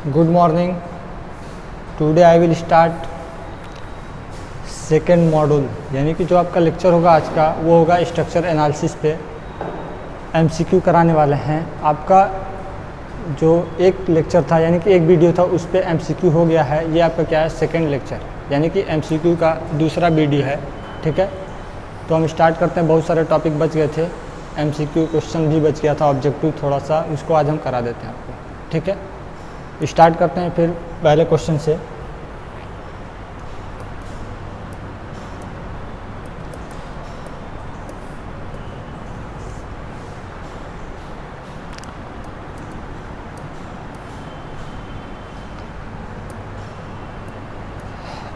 Good morning. Today I will start second module, यानी कि जो आपका लेक्चर होगा आज का वो होगा स्ट्रक्चर एनालिसिस पे। एमसीक्यू कराने वाले हैं। आपका जो एक लेक्चर था यानी कि एक वीडियो था उस पे एमसीक्यू हो गया है। ये आपका क्या है, सेकेंड लेक्चर, यानी कि एमसीक्यू का दूसरा वीडियो है। ठीक है, तो हम स्टार्ट करते हैं। बहुत सारे टॉपिक बच गए थे, एमसीक्यू क्वेश्चन भी बच गया था, ऑब्जेक्टिव थोड़ा सा, उसको आज हम करा देते हैं आपको। ठीक है, स्टार्ट करते हैं फिर पहले क्वेश्चन से।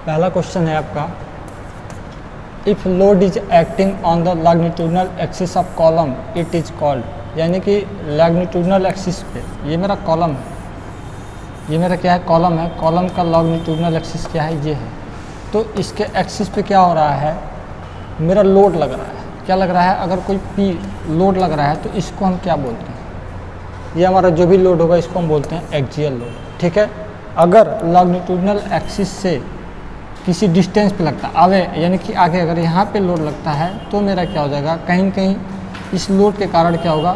पहला क्वेश्चन है आपका, if load is acting on the longitudinal axis of column it is called, यानी कि लॉन्गिट्यूडनल एक्सिस पे, ये मेरा कॉलम है, ये मेरा क्या है, कॉलम है। कॉलम का लॉन्गिट्यूडनल एक्सिस क्या है, ये है। तो इसके एक्सिस पे क्या हो रहा है, मेरा लोड लग रहा है। क्या लग रहा है, अगर कोई पी लोड लग रहा है तो इसको हम क्या बोलते हैं, ये हमारा जो भी लोड होगा इसको हम बोलते हैं एक्सियल लोड। ठीक है, अगर लॉन्गिट्यूडनल एक्सिस से किसी डिस्टेंस पे लगता है आगे, यानी कि आगे अगर यहाँ पे लोड लगता है तो मेरा क्या हो जाएगा, कहीं कहीं इस लोड के कारण क्या होगा,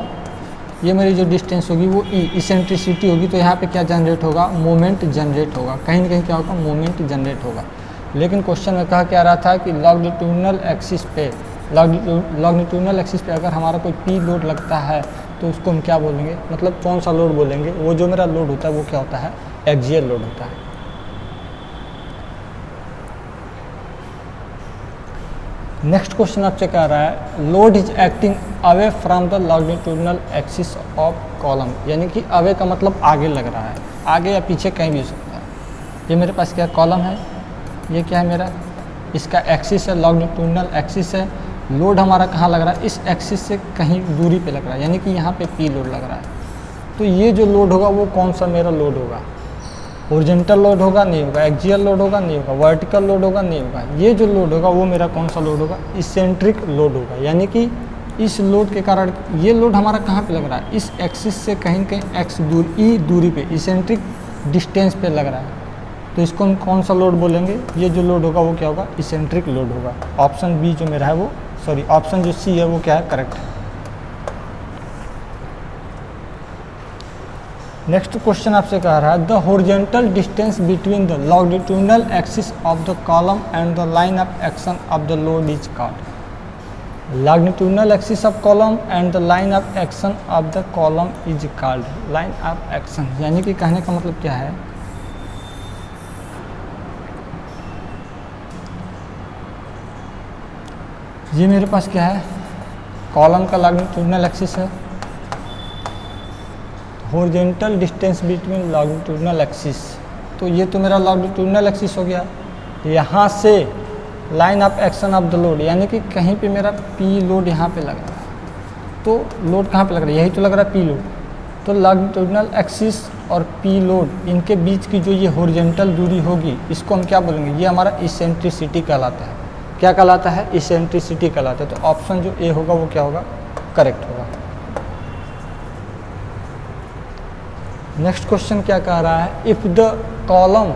ये मेरी जो डिस्टेंस होगी वो इसेंट्रिसिटी होगी, तो यहाँ पे क्या जनरेट होगा, मोमेंट जनरेट होगा। कहीं ना कहीं क्या होगा, मोमेंट जनरेट होगा। लेकिन क्वेश्चन में कहा क्या रहा था कि लॉन्गिट्यूडनल एक्सिस पे, लॉन्गिट्यूडनल एक्सिस पे अगर हमारा कोई पी लोड लगता है तो उसको हम क्या बोलेंगे, मतलब कौन सा लोड बोलेंगे, वो जो मेरा लोड होता है वो क्या होता है, एक्सियल लोड होता है। नेक्स्ट क्वेश्चन आपसे कह रहा है, load is acting away from the longitudinal axis of column, यानी कि अवे का मतलब आगे लग रहा है, आगे या पीछे कहीं भी हो सकता है। ये मेरे पास क्या कॉलम है, ये क्या है मेरा, इसका एक्सिस है, लॉन्गिट्यूडनल एक्सिस है। लोड हमारा कहाँ लग रहा है, इस एक्सिस से कहीं दूरी पे लग रहा है, यानी कि यहाँ पे पी लोड लग रहा है। तो ये जो लोड होगा वो कौन सा मेरा लोड होगा, हॉरिजॉन्टल लोड होगा, नहीं होगा, एक्सियल लोड होगा, नहीं होगा, वर्टिकल लोड होगा, नहीं होगा। ये जो लोड होगा वो मेरा कौन सा लोड होगा, इसेंट्रिक लोड होगा। यानी कि इस लोड के कारण ये लोड हमारा कहाँ पे लग रहा है, इस एक्सिस से कहीं कहीं एक्स दूरी पे, इसेंट्रिक डिस्टेंस पे लग रहा है। तो इसको हम कौन सा लोड बोलेंगे, ये जो लोड होगा वो क्या होगा, इसेंट्रिक लोड होगा। ऑप्शन बी जो मेरा है वो, सॉरी ऑप्शन जो सी है वो क्या है, करेक्ट है। नेक्स्ट क्वेश्चन आपसे कह रहा है, the horizontal distance between the longitudinal axis of the column and the line of action of the load is called. Longitudinal axis of column and the line of action of the column is called line of action, यानी कि कहने का मतलब क्या है, ये मेरे पास क्या है, कॉलम का लॉन्गिट्यूडनल एक्सिस है, horizontal distance between longitudinal axis, तो ये तो मेरा लॉन्गिट्यूडनल एक्सिस हो गया। यहाँ से line of action of the load, यानी कि कहीं पे मेरा पी लोड यहाँ पे लग रहा है। तो लोड कहाँ पे लग रहा है, यही तो लग रहा है पी लोड। तो लॉन्गिट्यूडनल एक्सिस और पी लोड, इनके बीच की जो ये हॉरिजॉन्टल दूरी होगी इसको हम क्या बोलेंगे, ये हमारा इसेंट्रिसिटी कहलाता है। क्या कहलाता है, इसेंट्रिसिटी कहलाता है। तो ऑप्शन जो ए होगा वो क्या होगा, करेक्ट होगा। नेक्स्ट क्वेश्चन क्या कह रहा है, if the column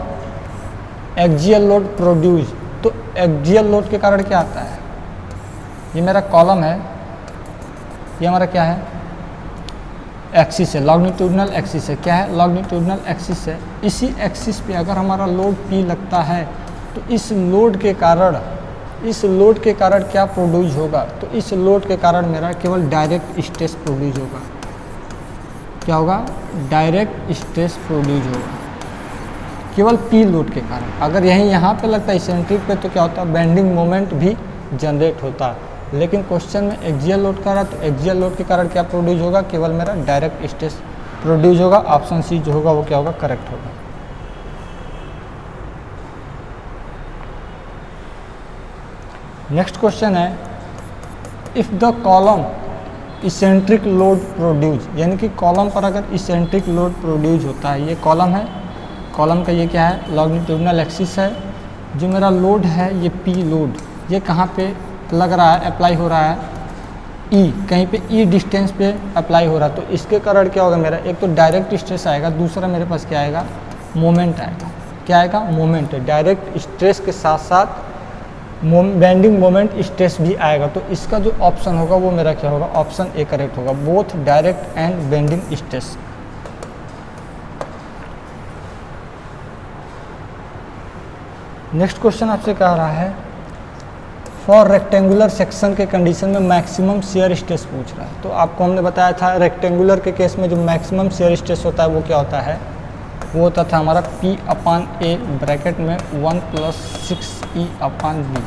axial load produce, तो एक्सियल लोड के कारण क्या आता है, ये मेरा कॉलम है, ये हमारा क्या है, एक्सिस है, लॉन्गिट्यूडनल एक्सिस है। क्या है, लॉन्गिट्यूडनल एक्सिस है। इसी एक्सिस पे अगर हमारा लोड पी लगता है तो इस लोड के कारण क्या प्रोड्यूस होगा, तो इस लोड के कारण मेरा केवल डायरेक्ट स्ट्रेस प्रोड्यूस होगा। क्या होगा, डायरेक्ट स्ट्रेस प्रोड्यूस होगा केवल पी लोड के कारण। अगर यहीं यहाँ पे लगता है इसेंट्रिक पे तो क्या होता है, बेंडिंग मोमेंट भी जनरेट होता है। लेकिन क्वेश्चन में एक्सियल लोड कर रहा है, तो एक्सियल लोड के कारण क्या प्रोड्यूस होगा, केवल मेरा डायरेक्ट स्ट्रेस प्रोड्यूस होगा। ऑप्शन सी जो होगा वो क्या होगा, करेक्ट होगा। नेक्स्ट क्वेश्चन है, if the column eccentric load produce, यानी कि कॉलम पर अगर इसेंट्रिक लोड प्रोड्यूस होता है, ये कॉलम है, कॉलम का ये क्या है, लॉन्गिट्यूडनल एक्सिस है। जो मेरा लोड है ये पी लोड, ये कहाँ पे लग रहा है, अप्लाई हो रहा है, ई, कहीं पे ई डिस्टेंस पे अप्लाई हो रहा है। तो इसके कारण क्या होगा, मेरा एक तो डायरेक्ट स्ट्रेस आएगा, दूसरा मेरे पास क्या आएगा, मोमेंट आएगा। क्या आएगा? मोमेंट। डायरेक्ट स्ट्रेस के साथ साथ बेंडिंग मोमेंट स्ट्रेस भी आएगा। तो इसका जो ऑप्शन होगा वो मेरा क्या होगा? ऑप्शन ए करेक्ट होगा, both direct and bending stress. Next question आपसे कह रहा है फॉर रेक्टेंगुलर सेक्शन के कंडीशन में मैक्सिमम शियर स्ट्रेस पूछ रहा है। तो आपको हमने बताया था रेक्टेंगुलर के केस में जो मैक्सिमम शियर स्ट्रेस होता है वो क्या होता है? वो होता था हमारा P/A ब्रैकेट में 1 + 6E/B।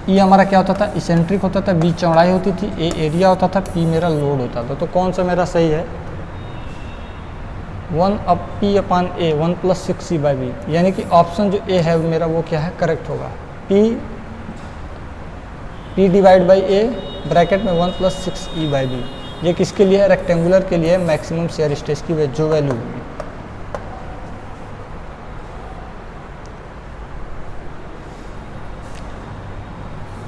E हमारा क्या होता था? इसेंट्रिक होता था, B चौड़ाई होती थी, A एरिया होता था, P मेरा लोड होता था। तो कौन सा मेरा सही है? 1/P/A 1 + 6E/B, यानी कि ऑप्शन जो ए है मेरा वो क्या है? करेक्ट होगा। P/A ब्रैकेट में 1 + 6E/B। ये किसके लिए है? रेक्टेंगुलर के लिए मैक्सिमम शियर स्ट्रेस की जो वैल्यू होगी।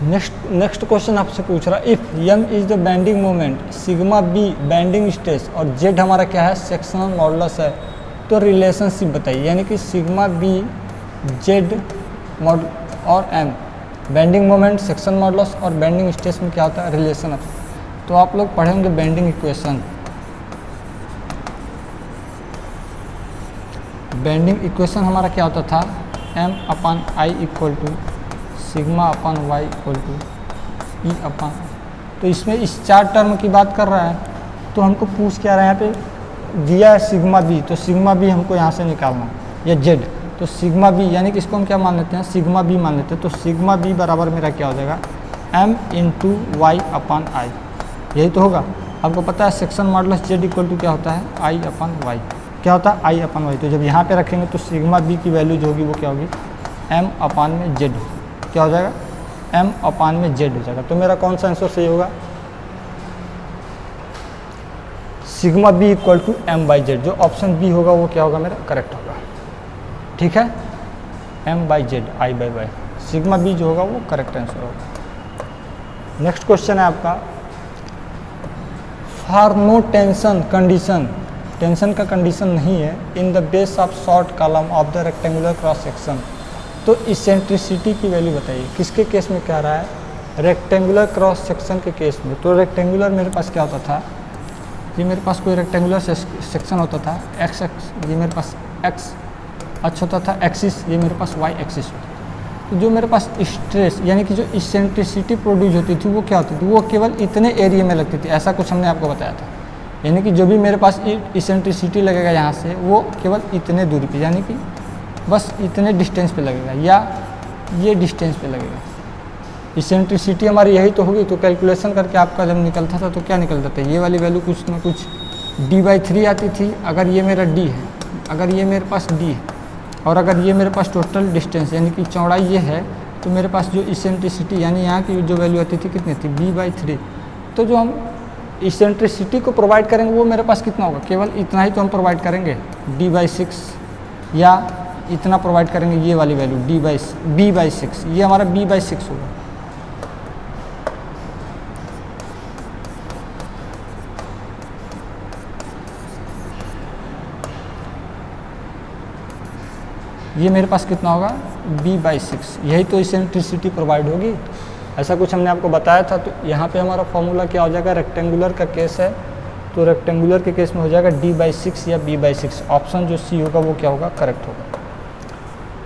नेक्स्ट क्वेश्चन आपसे पूछ रहा है if m is the bending moment, sigma b bending stress और z हमारा क्या है? सेक्शनल मॉडुलस है। तो रिलेशनशिप बताइए, यानी कि सिग्मा b z और m bending moment, section modulus और बेंडिंग स्ट्रेस में क्या होता है? रिलेशन। तो आप लोग पढ़ेंगे बेंडिंग इक्वेशन। बेंडिंग इक्वेशन हमारा क्या होता था? m/I = σ/y = E/। तो इसमें इस 4 टर्म की बात कर रहा है। तो हमको पूछ क्या रहा है? यहाँ पे दिया है सिग्मा बी, तो सिग्मा बी हमको यहाँ से निकालना, या जेड। तो सिग्मा बी यानी कि इसको हम क्या मान लेते हैं? सिग्मा बी मान लेते हैं। तो सिग्मा बी बराबर मेरा क्या हो जाएगा? m × y/I। यही तो होगा। आपको पता है section modulus Z equal to क्या होता है? I/y। क्या होता है? I/y। तो जब यहाँ पे रखेंगे तो सिग्मा बी की वैल्यू जो होगी वो क्या होगी? m/z। क्या हो जाएगा? m/z हो जाएगा। तो मेरा कौन सा आंसर सही होगा? Sigma B equal to m/z। जो ऑप्शन बी होगा वो क्या होगा? मेरा करेक्ट होगा। ठीक है, m/z I/y। सिग्मा बी जो होगा वो करेक्ट आंसर होगा। नेक्स्ट क्वेश्चन है आपका for no tension condition, tension का कंडीशन नहीं है, in the base of short column of the rectangular cross section. तो इसेंट्रिसिटी की वैल्यू बताइए। किसके केस में कह रहा है? रेक्टेंगुलर क्रॉस सेक्शन के केस में। तो रेक्टेंगुलर मेरे पास क्या होता था? ये मेरे पास कोई रेक्टेंगुलर सेक्शन होता था, एक्स एक्स, ये मेरे पास एक्स अक्ष होता था, एक्सिस, ये मेरे पास वाई एक्सिस होता था। तो जो मेरे पास स्ट्रेस यानी कि जो इसेंट्रिसिटी प्रोड्यूस होती थी वो क्या होती थी? वो केवल इतने एरिया में लगती थी। ऐसा कुछ हमने आपको बताया था, यानी कि जो भी मेरे पास इसेंट्रिसिटी लगेगा यहाँ से वो केवल इतने दूरी पे, यानी कि बस इतने डिस्टेंस पे लगेगा, या ये डिस्टेंस पे लगेगा। इसेंट्रिसिटी हमारी यही तो होगी। तो कैलकुलेशन करके आपका जब निकलता था तो क्या निकलता था? ये वाली वैल्यू कुछ ना कुछ d/3 आती थी। अगर ये मेरा d है, अगर ये मेरे पास d है, और अगर ये मेरे पास टोटल डिस्टेंस यानी कि चौड़ाई ये है, तो मेरे पास जो इसेंट्रिसिटी यानी यहाँ की जो वैल्यू आती थी कितनी थी? b/3। तो जो हम इसेंट्रिसिटी को प्रोवाइड करेंगे वो मेरे पास कितना होगा? केवल इतना ही तो हम प्रोवाइड करेंगे, d/6, या इतना प्रोवाइड करेंगे ये वाली वैल्यू b/6। ये हमारा b/6 होगा। ये मेरे पास कितना होगा? b/6। यही तो इसेंट्रिसिटी प्रोवाइड होगी। ऐसा कुछ हमने आपको बताया था। तो यहाँ पे हमारा फॉर्मूला क्या हो जाएगा? रेक्टेंगुलर का केस है तो रेक्टेंगुलर के केस में हो जाएगा d/6 या b/6। ऑप्शन जो सी होगा वो क्या होगा? करेक्ट होगा।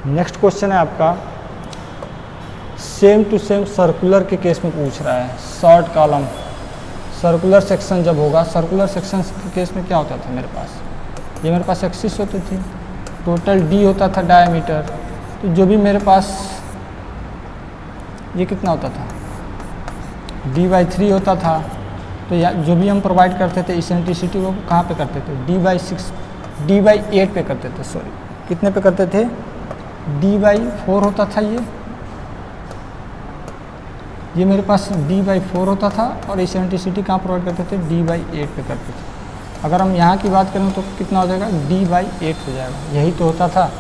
नेक्स्ट क्वेश्चन है आपका सेम टू सेम सर्कुलर के केस में पूछ रहा है। शॉर्ट कॉलम सर्कुलर सेक्शन जब होगा, सर्कुलर सेक्शन के केस में क्या होता था? मेरे पास ये मेरे पास एक्सिस होती थी, टोटल d होता था डायमीटर। तो जो भी मेरे पास ये कितना होता था? d/3 होता था। तो या जो भी हम प्रोवाइड करते थे इसेंट्रिसिटी वो कहाँ पे करते थे? d/8 पे करते थे। सॉरी, कितने पे करते थे? d/4 होता था। ये मेरे पास d/4 होता था और इसेंट्रिसिटी कहाँ प्रोवाइड करते थे? d/8 पे करते थे। अगर हम यहाँ की बात करें तो कितना हो जाएगा? d/8 हो जाएगा। यही तो होता था।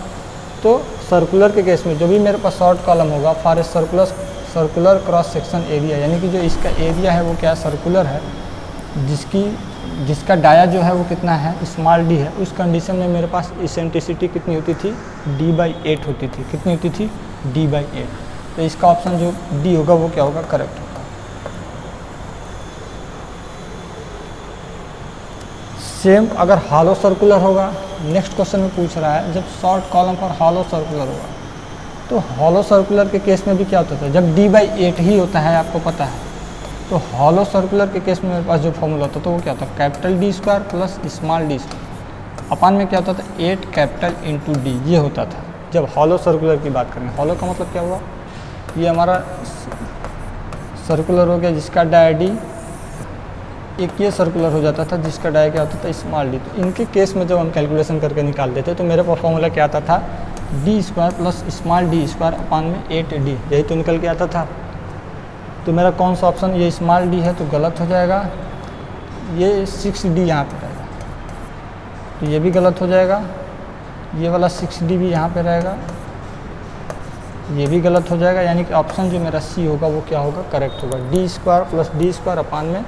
तो सर्कुलर के केस में जो भी मेरे पास शॉर्ट कॉलम होगा for a circular cross section area, यानी कि जो इसका एरिया है वो क्या सर्कुलर है, जिसकी जिसका डाया जो है वो कितना है, स्मॉल डी है, उस कंडीशन में मेरे पास इसेंट्रिसिटी कितनी होती थी, d/8 होती थी। कितनी होती थी, d/8। तो इसका ऑप्शन जो डी होगा वो क्या होगा, करेक्ट होगा। सेम अगर हॉलो सर्कुलर होगा, नेक्स्ट क्वेश्चन में पूछ रहा है, जब शॉर्ट कॉलम पर हॉलो सर्कुलर होगा, तो हॉलो सर्कुलर के केस में भी क्या होता था, जब d/8 ही होता है, आपको पता है, तो हॉलो सर्कुलर के केस में मेरे पास जो फॉर्मूला होता था वो क्या होता है, capital D square plus small D square upon में क्या होता था, 8 कैपिटल इंटू डी, ये होता था जब हॉलो सर्कुलर की बात करें। हॉलो का मतलब क्या हुआ, ये हमारा सर्कुलर हो गया जिसका डाया डी, एक ये सर्कुलर हो जाता था जिसका डाया क्या होता था, स्मॉल डी। तो इनके केस में जब हम कैलकुलेशन करके निकालते थे तो मेरे पास फॉर्मूला क्या आता था, D square plus small D square upon में 8d, यही तो निकल के आता था। तो मेरा कौन सा ऑप्शन, ये स्मॉल डी है तो गलत हो जाएगा, ये 6d यहाँ पे रहेगा, तो ये भी गलत हो जाएगा, ये वाला 6d भी यहाँ पे रहेगा, ये भी गलत हो जाएगा, यानी कि ऑप्शन जो मेरा सी होगा वो क्या होगा, करेक्ट होगा। D square plus D square upon में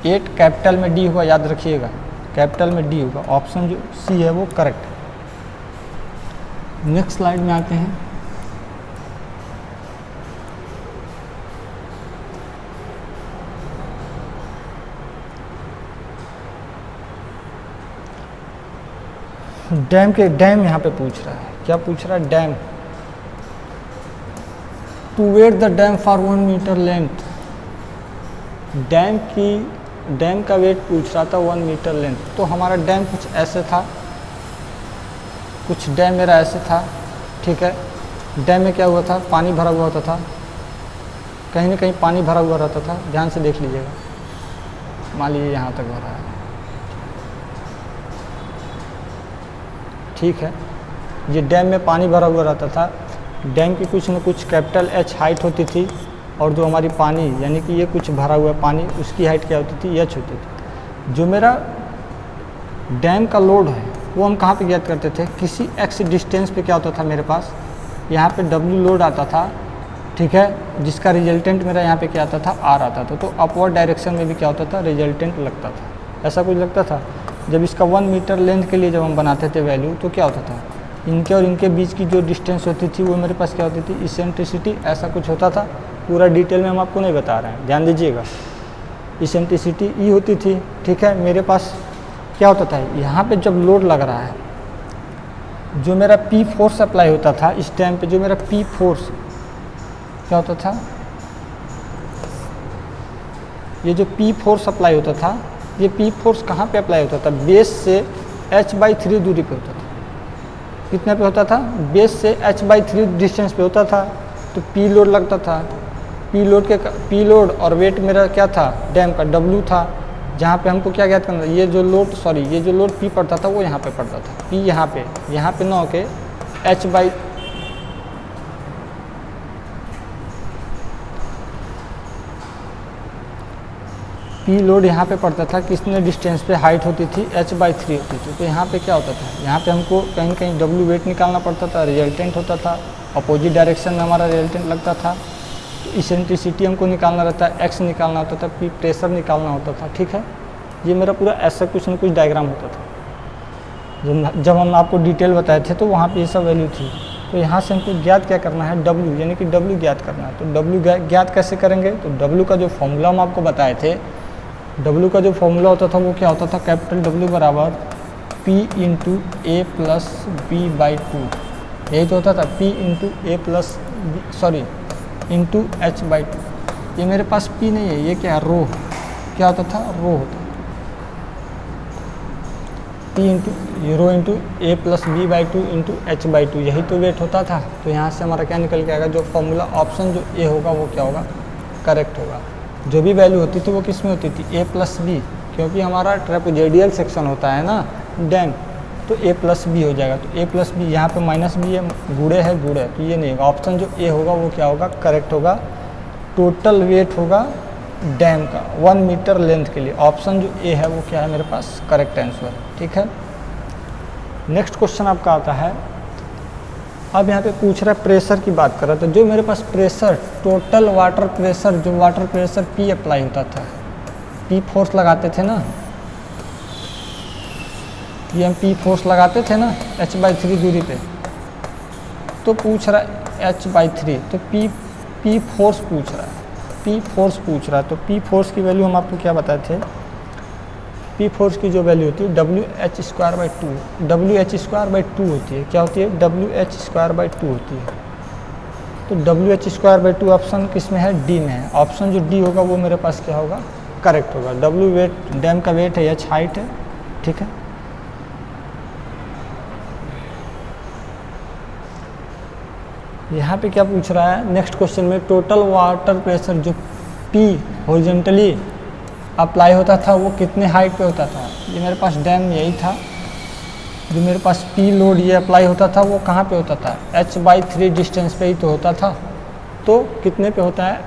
8 कैपिटल में डी होगा, याद रखिएगा कैपिटल में डी होगा, ऑप्शन जो सी है वो करेक्ट है। नेक्स्ट स्लाइड में आते हैं। डैम यहाँ पे पूछ रहा है, क्या पूछ रहा है, dam to weight the dam for 1 metre length. Dam का वेट पूछ रहा था 1 मीटर लेंथ। तो हमारा डैम कुछ ऐसे था, कुछ डैम मेरा ऐसे था, ठीक है। डैम में क्या हुआ था, पानी भरा हुआ होता था, कहीं ना कहीं पानी भरा हुआ रहता था, ध्यान से देख लीजिएगा, मान लीजिए यहाँ तक भरा है, ठीक है। ये डैम में पानी भरा हुआ रहता था, डैम की कुछ न कुछ कैपिटल H हाइट होती थी, और जो हमारी पानी यानी कि ये कुछ भरा हुआ पानी, उसकी हाइट क्या होती थी, h होती थी। जो मेरा डैम का लोड है वो हम कहाँ पे ज्ञात करते थे, किसी x डिस्टेंस पे क्या होता था, मेरे पास यहाँ पे W लोड आता था, ठीक है, जिसका रिजल्टेंट मेरा यहाँ पे क्या आता था, R आता था। तो अपवर्ड डायरेक्शन में भी क्या होता था, रिजल्टेंट लगता था, ऐसा कुछ लगता था। जब इसका 1 मीटर लेंथ के लिए जब हम बनाते थे वैल्यू, तो क्या होता था, इनके और इनके बीच की जो डिस्टेंस होती थी वो मेरे पास क्या होती थी, इसेंट्रिसिटी, ऐसा कुछ होता था। पूरा डिटेल में हम आपको नहीं बता रहे हैं, ध्यान दीजिएगा। इसेंट्रिसिटी ई होती थी, ठीक है। मेरे पास क्या होता था, यहाँ पे जब लोड लग रहा है, जो मेरा P फोर्स अप्लाई होता था इस टाइम पे, जो मेरा P फोर्स क्या होता था, ये जो P फोर्स अप्लाई होता था, ये P फोर्स कहाँ पे अप्लाई होता था, बेस से h/3 दूरी पे होता था। कितने पे होता था, बेस से h/3 डिस्टेंस पे होता था। तो P लोड लगता था, P लोड और वेट मेरा क्या था, डैम का W था, जहाँ पे हमको क्या ज्ञात करना था, ये जो लोड P पड़ता था वो यहाँ पे पड़ता था, P यहाँ पे ना होके P लोड यहाँ पे पड़ता था, कितने डिस्टेंस पे, हाइट होती थी h/3 होती थी। तो यहाँ पे क्या होता था, यहाँ पे हमको कहीं कहीं W वेट निकालना पड़ता था, रिजल्टेंट होता था, अपोजिट डायरेक्शन में हमारा रिजल्टेंट लगता था। तो इसेंट्रिसिटी हमको निकालना रहता है, x निकालना होता था, P प्रेशर निकालना होता था, ठीक है। ये मेरा पूरा ऐसा कुछ न कुछ डायग्राम होता था। जब हम आपको डिटेल बताए थे तो वहाँ पे ये सब वैल्यू थी। तो यहाँ से हमको ज्ञात क्या करना है, W, यानी कि W ज्ञात करना है। तो W ज्ञात कैसे करेंगे, तो W का जो फॉर्मूला हम आपको बताए थे, W का जो फॉर्मूला होता था वो क्या होता था, कैपिटल W बराबर P into A plus B/2, यही तो होता था, P into A plus into H/2। ये मेरे पास P नहीं है, ये क्या है, रो, क्या होता था, रो होता, P into A plus B/2 into H/2, यही तो वेट होता था। तो यहाँ से हमारा क्या निकल के आएगा, जो फॉर्मूला ऑप्शन जो A होगा वो क्या होगा, करेक्ट होगा। जो भी वैल्यू होती थी वो किस में होती थी, A प्लस B, क्योंकि हमारा ट्रेपेजोइडल सेक्शन होता है ना डैम, तो A प्लस B हो जाएगा। तो A प्लस B, यहाँ पे माइनस B है, गुड़े है, तो ये नहीं होगा। ऑप्शन जो A होगा वो क्या होगा, करेक्ट होगा। टोटल वेट होगा डैम का 1 मीटर लेंथ के लिए, ऑप्शन जो A है वो क्या है, मेरे पास करेक्ट आंसर, ठीक है। नेक्स्ट क्वेश्चन आपका आता है, अब यहाँ पे पूछ रहा है प्रेशर की बात कर रहा था। जो मेरे पास प्रेशर, टोटल वाटर प्रेशर, जो वाटर प्रेशर P अप्लाई होता था, P फोर्स लगाते थे ना, ये हम पी फोर्स लगाते थे ना h/3 दूरी पे, तो पूछ रहा है h/3, तो पी फोर्स पूछ रहा है, पी फोर्स पूछ रहा है। तो पी फोर्स की वैल्यू हम आपको क्या बताए थे, पी फोर्स की जो वैल्यू होती है WH²/2, WH²/2 होती है। क्या होती है? WH²/2 होती है। तो WH²/2 ऑप्शन किस में है? डी में है। ऑप्शन जो डी होगा वो मेरे पास क्या होगा? करेक्ट होगा। W वेट, डैम का वेट है, H हाइट है, ठीक है। यहाँ पे क्या पूछ रहा है नेक्स्ट क्वेश्चन में, टोटल वाटर प्रेशर जो P हॉरिजॉन्टली अप्लाई होता था वो कितने हाइट पे होता था? ये मेरे पास डैम यही था, जो मेरे पास P लोड ये अप्लाई होता था वो कहाँ पे होता था? h/3 डिस्टेंस पे ही तो होता था। तो कितने पे होता है?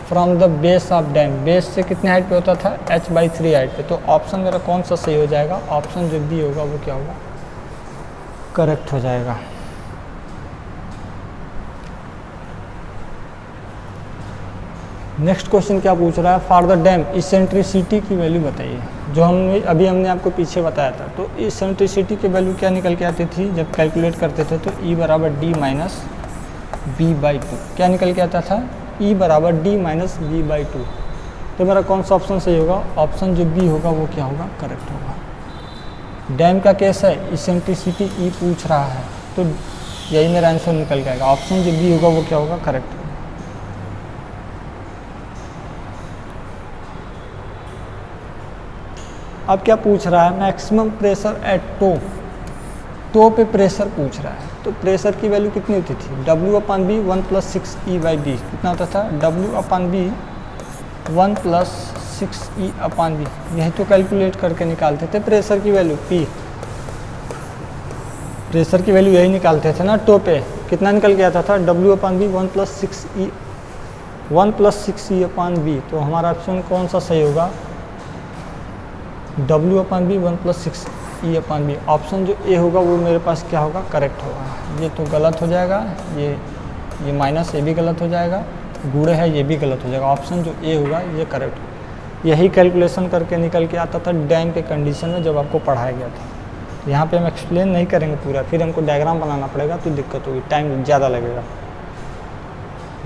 From the base of dam, base से कितने हाइट पे होता था? h/3 हाइट पे। तो ऑप्शन मेरा कौन सा सही हो जाएगा? ऑप्शन जो बी होगा वो क्या होगा? करेक्ट हो जाएगा। नेक्स्ट क्वेश्चन क्या पूछ रहा है, फॉर द डैम इसेंट्रिसिटी की वैल्यू बताइए। जो हमने आपको पीछे बताया था, तो इसेंट्रिसिटी की वैल्यू क्या निकल के आती थी जब कैलकुलेट करते थे? तो E = D - B/2 क्या निकल के आता था? E = D - B/2। तो मेरा कौन सा ऑप्शन सही होगा? ऑप्शन जो बी होगा वो क्या होगा? करेक्ट होगा। डैम का केस है, इसेंट्रिसिटी E पूछ रहा है, तो यही मेरा आंसर निकल के आएगा। ऑप्शन जो बी होगा वो क्या होगा? करेक्ट। अब क्या पूछ रहा है? मैक्सिमम प्रेशर एट टो पे प्रेशर पूछ रहा है। तो प्रेशर की वैल्यू कितनी होती थी? W/B 1 + 6E/B कितना होता था? W/B 1 + 6E/B। यही तो कैलकुलेट करके निकालते थे प्रेशर की वैल्यू P। प्रेशर की वैल्यू यही निकालते थे ना टो पे। कितना निकल के आता था? W/B 1 + 6E/B। तो हमारा ऑप्शन कौन सा सही होगा? W/B 1 + 6E/B। ऑप्शन जो ए होगा वो मेरे पास क्या होगा? करेक्ट होगा। ये तो गलत हो जाएगा, ये माइनस ये भी गलत हो जाएगा, गुणे है ये भी गलत हो जाएगा। ऑप्शन जो ए होगा ये करेक्ट होगा। यही कैलकुलेशन करके निकल के आता था डैम के कंडीशन में जब आपको पढ़ाया गया था। तो यहाँ पे हम एक्सप्लेन नहीं करेंगे पूरा, फिर हमको डायग्राम बनाना पड़ेगा तो दिक्कत होगी, टाइम ज़्यादा लगेगा।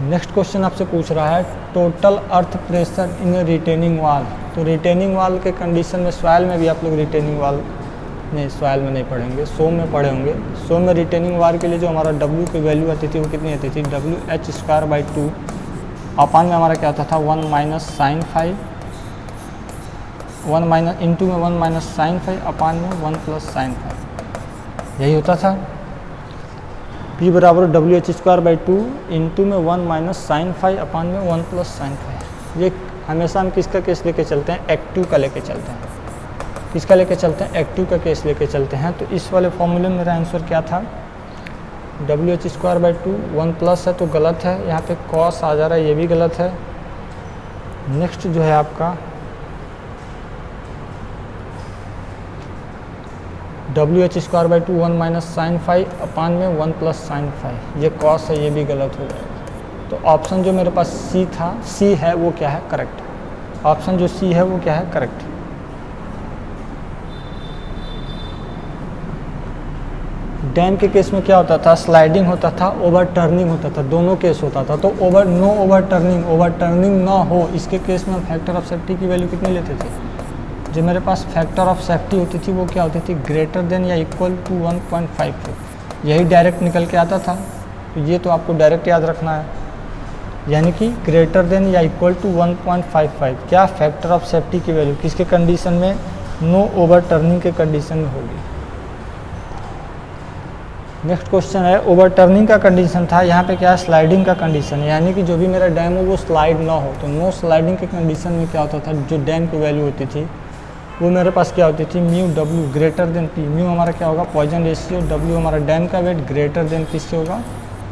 नेक्स्ट क्वेश्चन आपसे पूछ रहा है, total earth pressure in retaining वाल। तो रिटेनिंग वाल के कंडीशन में, सॉइल में भी आप लोग रिटेनिंग वाल नहीं, सॉइल में नहीं पढ़ेंगे, सो में पढ़े होंगे। सो में रिटेनिंग वाल के लिए जो हमारा W की वैल्यू आती थी वो कितनी आती थी? WH²/2 अपान में हमारा क्या होता था? 1 - sin phi, 1 - इंटू में 1 - sin phi अपान में 1 + sin phi। यही होता था। P = WH²/2 इंटू में 1 - sin phi अपान में 1 + sin phi। ये हमेशा हम किसका केस लेके चलते हैं? एक्टिव का लेके चलते हैं। किसका लेके चलते हैं? एक्टिव का केस लेके चलते हैं। तो इस वाले फॉर्मूले में मेरा आंसर क्या था? WH²/2 1 प्लस है तो गलत है, यहाँ पे कॉस आ जा रहा है, ये भी गलत है। नेक्स्ट जो है आपका WH²/2 1 - sin phi अपान में 1 + sin phi, ये कॉस है, ये भी गलत हो जाएगा। तो ऑप्शन जो मेरे पास सी था, सी है वो क्या है? करेक्ट। ऑप्शन जो सी है वो क्या है? करेक्ट। डैम के केस में क्या होता था? स्लाइडिंग होता था, ओवर टर्निंग होता था, दोनों केस होता था। तो नो ओवर टर्निंग ना हो, इसके केस में फैक्टर ऑफ सेफ्टी की वैल्यू कितनी लेते थे? जो मेरे पास फैक्टर ऑफ सेफ्टी होती थी वो क्या होती थी? ग्रेटर देन या इक्वल टू 1.5। यही डायरेक्ट निकल के आता था, तो ये तो आपको डायरेक्ट याद रखना है, यानी कि ग्रेटर देन या इक्वल टू 1.55। क्या? फैक्टर ऑफ सेफ्टी की वैल्यू किसके कंडीशन में? नो ओवर टर्निंग के कंडीशन में होगी। नेक्स्ट क्वेश्चन है, ओवर टर्निंग का कंडीशन था, यहाँ पे क्या है? स्लाइडिंग का कंडीशन है, यानी कि जो भी मेरा डैम हो वो स्लाइड ना हो। तो नो स्लाइडिंग के कंडीशन में क्या होता था? जो डैम की वैल्यू होती थी वो मेरे पास क्या होती थी? μW greater than P। Mu हमारा क्या होगा? Poisson ratio. W हमारा डैम का वेट ग्रेटर देन किससे होगा?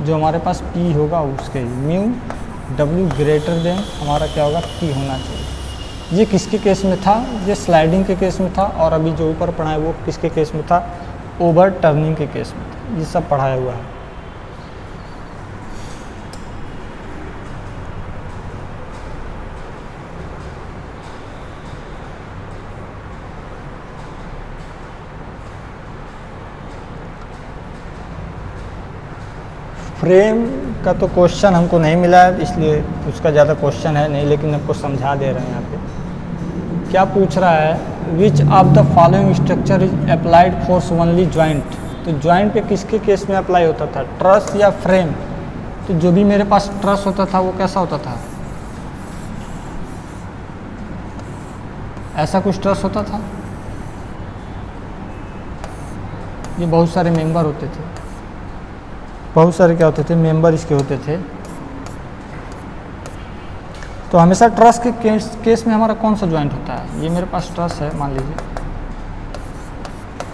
जो हमारे पास P होगा उसके। μW ग्रेटर देन हमारा क्या होगा? P होना चाहिए। ये किसके केस में था? ये स्लाइडिंग के केस में था। और अभी जो ऊपर पढ़ा है वो किसके केस में था? ओवर टर्निंग के केस में था। ये सब पढ़ाया हुआ है। फ्रेम का तो क्वेश्चन हमको नहीं मिला है, इसलिए उसका ज़्यादा क्वेश्चन है नहीं, लेकिन आपको समझा दे रहे हैं यहाँ पे। क्या पूछ रहा है, which of the following structure is applied force only joint. तो ज्वाइंट पे किसके केस में अप्लाई होता था, ट्रस या फ्रेम। तो जो भी मेरे पास ट्रस होता था वो कैसा होता था, ऐसा कुछ ट्रस होता था। ये बहुत सारे मेंबर होते थे, बहुत सारे क्या होते थे, मेंबर इसके होते थे। तो हमेशा ट्रस के केस में हमारा कौन सा ज्वाइंट होता है, ये मेरे पास ट्रस है मान लीजिए।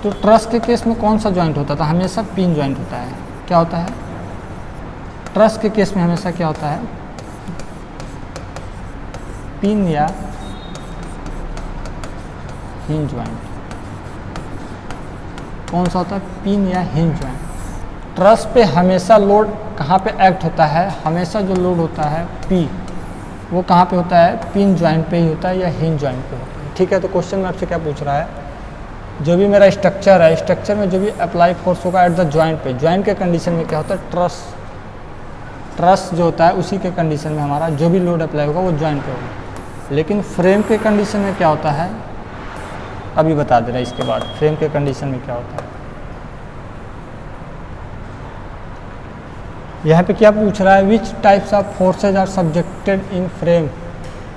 तो ट्रस के केस में कौन सा ज्वाइंट होता था, हमेशा पिन ज्वाइंट होता है। क्या होता है, ट्रस के केस में हमेशा क्या होता है, पिन या हिंज ज्वाइंट। कौन सा होता है, पिन या हिंज ज्वाइंट। ट्रस पे हमेशा लोड कहाँ पे एक्ट होता है, हमेशा जो लोड होता है पी, वो कहाँ पे होता है, पिन ज्वाइंट पे ही होता है या हिंज ज्वाइंट पे होता है। ठीक है, तो क्वेश्चन में आपसे क्या पूछ रहा है, जो भी मेरा स्ट्रक्चर है, स्ट्रक्चर में जो भी अप्लाई फोर्स होगा एट द ज्वाइंट पे, ज्वाइंट के कंडीशन में क्या होता है, ट्रस जो होता है उसी के कंडीशन में हमारा जो भी लोड अप्लाई होगा वो ज्वाइंट पे होगा। लेकिन फ्रेम के कंडीशन में क्या होता है, अभी बता दे रहा है इसके बाद फ्रेम के कंडीशन में क्या होता है। यहाँ पे क्या पूछ रहा है, which types of forces are subjected in frame.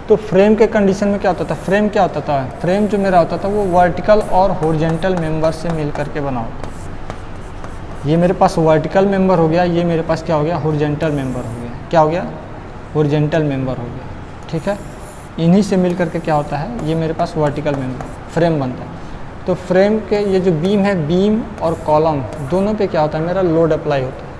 तो फ्रेम के कंडीशन में क्या होता था, फ्रेम क्या होता था, फ्रेम जो मेरा होता था वो वर्टिकल और हॉरिजॉन्टल मेंबर से मिल करके बना होता है। ये मेरे पास वर्टिकल मेंबर हो गया, ये मेरे पास क्या हो गया, हॉरिजॉन्टल मेंबर हो गया। क्या हो गया, हॉरिजॉन्टल मेंबर हो गया। ठीक है, इन्हीं से मिल करके क्या होता है, ये मेरे पास वर्टिकल मेंबर फ्रेम बनता है। तो फ्रेम के ये जो बीम है, बीम और कॉलम दोनों पे क्या होता है, मेरा लोड अप्लाई होता है।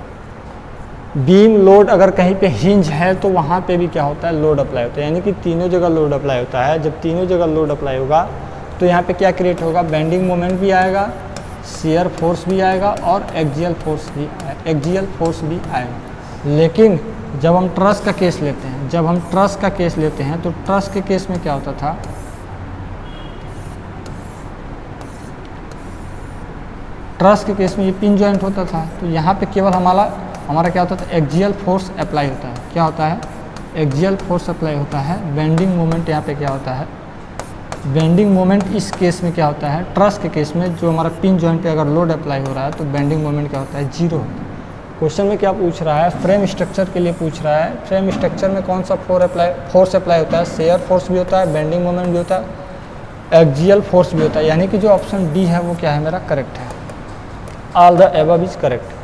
बीम लोड अगर कहीं पे हिंज है तो वहाँ पे भी क्या होता है, लोड अप्लाई होता है। यानी कि तीनों जगह लोड अप्लाई होता है। जब तीनों जगह लोड अप्लाई होगा तो यहाँ पे क्या क्रिएट होगा, बेंडिंग मोमेंट भी आएगा, शियर फोर्स भी आएगा और एक्सियल फोर्स भी आएगा। लेकिन जब हम ट्रस का केस लेते हैं, तो ट्रस के केस में क्या होता था, ट्रस के केस में ये पिन जॉइंट होता था। तो यहाँ पे केवल हमारा क्या होता था, एक्सियल फोर्स अप्लाई होता है। क्या होता है, एक्सियल फोर्स अप्लाई होता है। बेंडिंग मोमेंट यहाँ पे क्या होता है, बेंडिंग मोमेंट इस केस में क्या होता है, ट्रस के केस में जो हमारा पिन जॉइंट पे अगर लोड अप्लाई हो रहा है तो बेंडिंग मोमेंट क्या होता है, जीरो होता है। क्वेश्चन में क्या पूछ रहा है, फ्रेम स्ट्रक्चर के लिए पूछ रहा है। फ्रेम स्ट्रक्चर में कौन सा फोर्स अप्लाई होता है, शेयर फोर्स भी होता है, बेंडिंग मोमेंट भी होता है, एक्सियल फोर्स भी होता है। यानी कि जो ऑप्शन डी है वो क्या है, मेरा करेक्ट है। All the above is correct.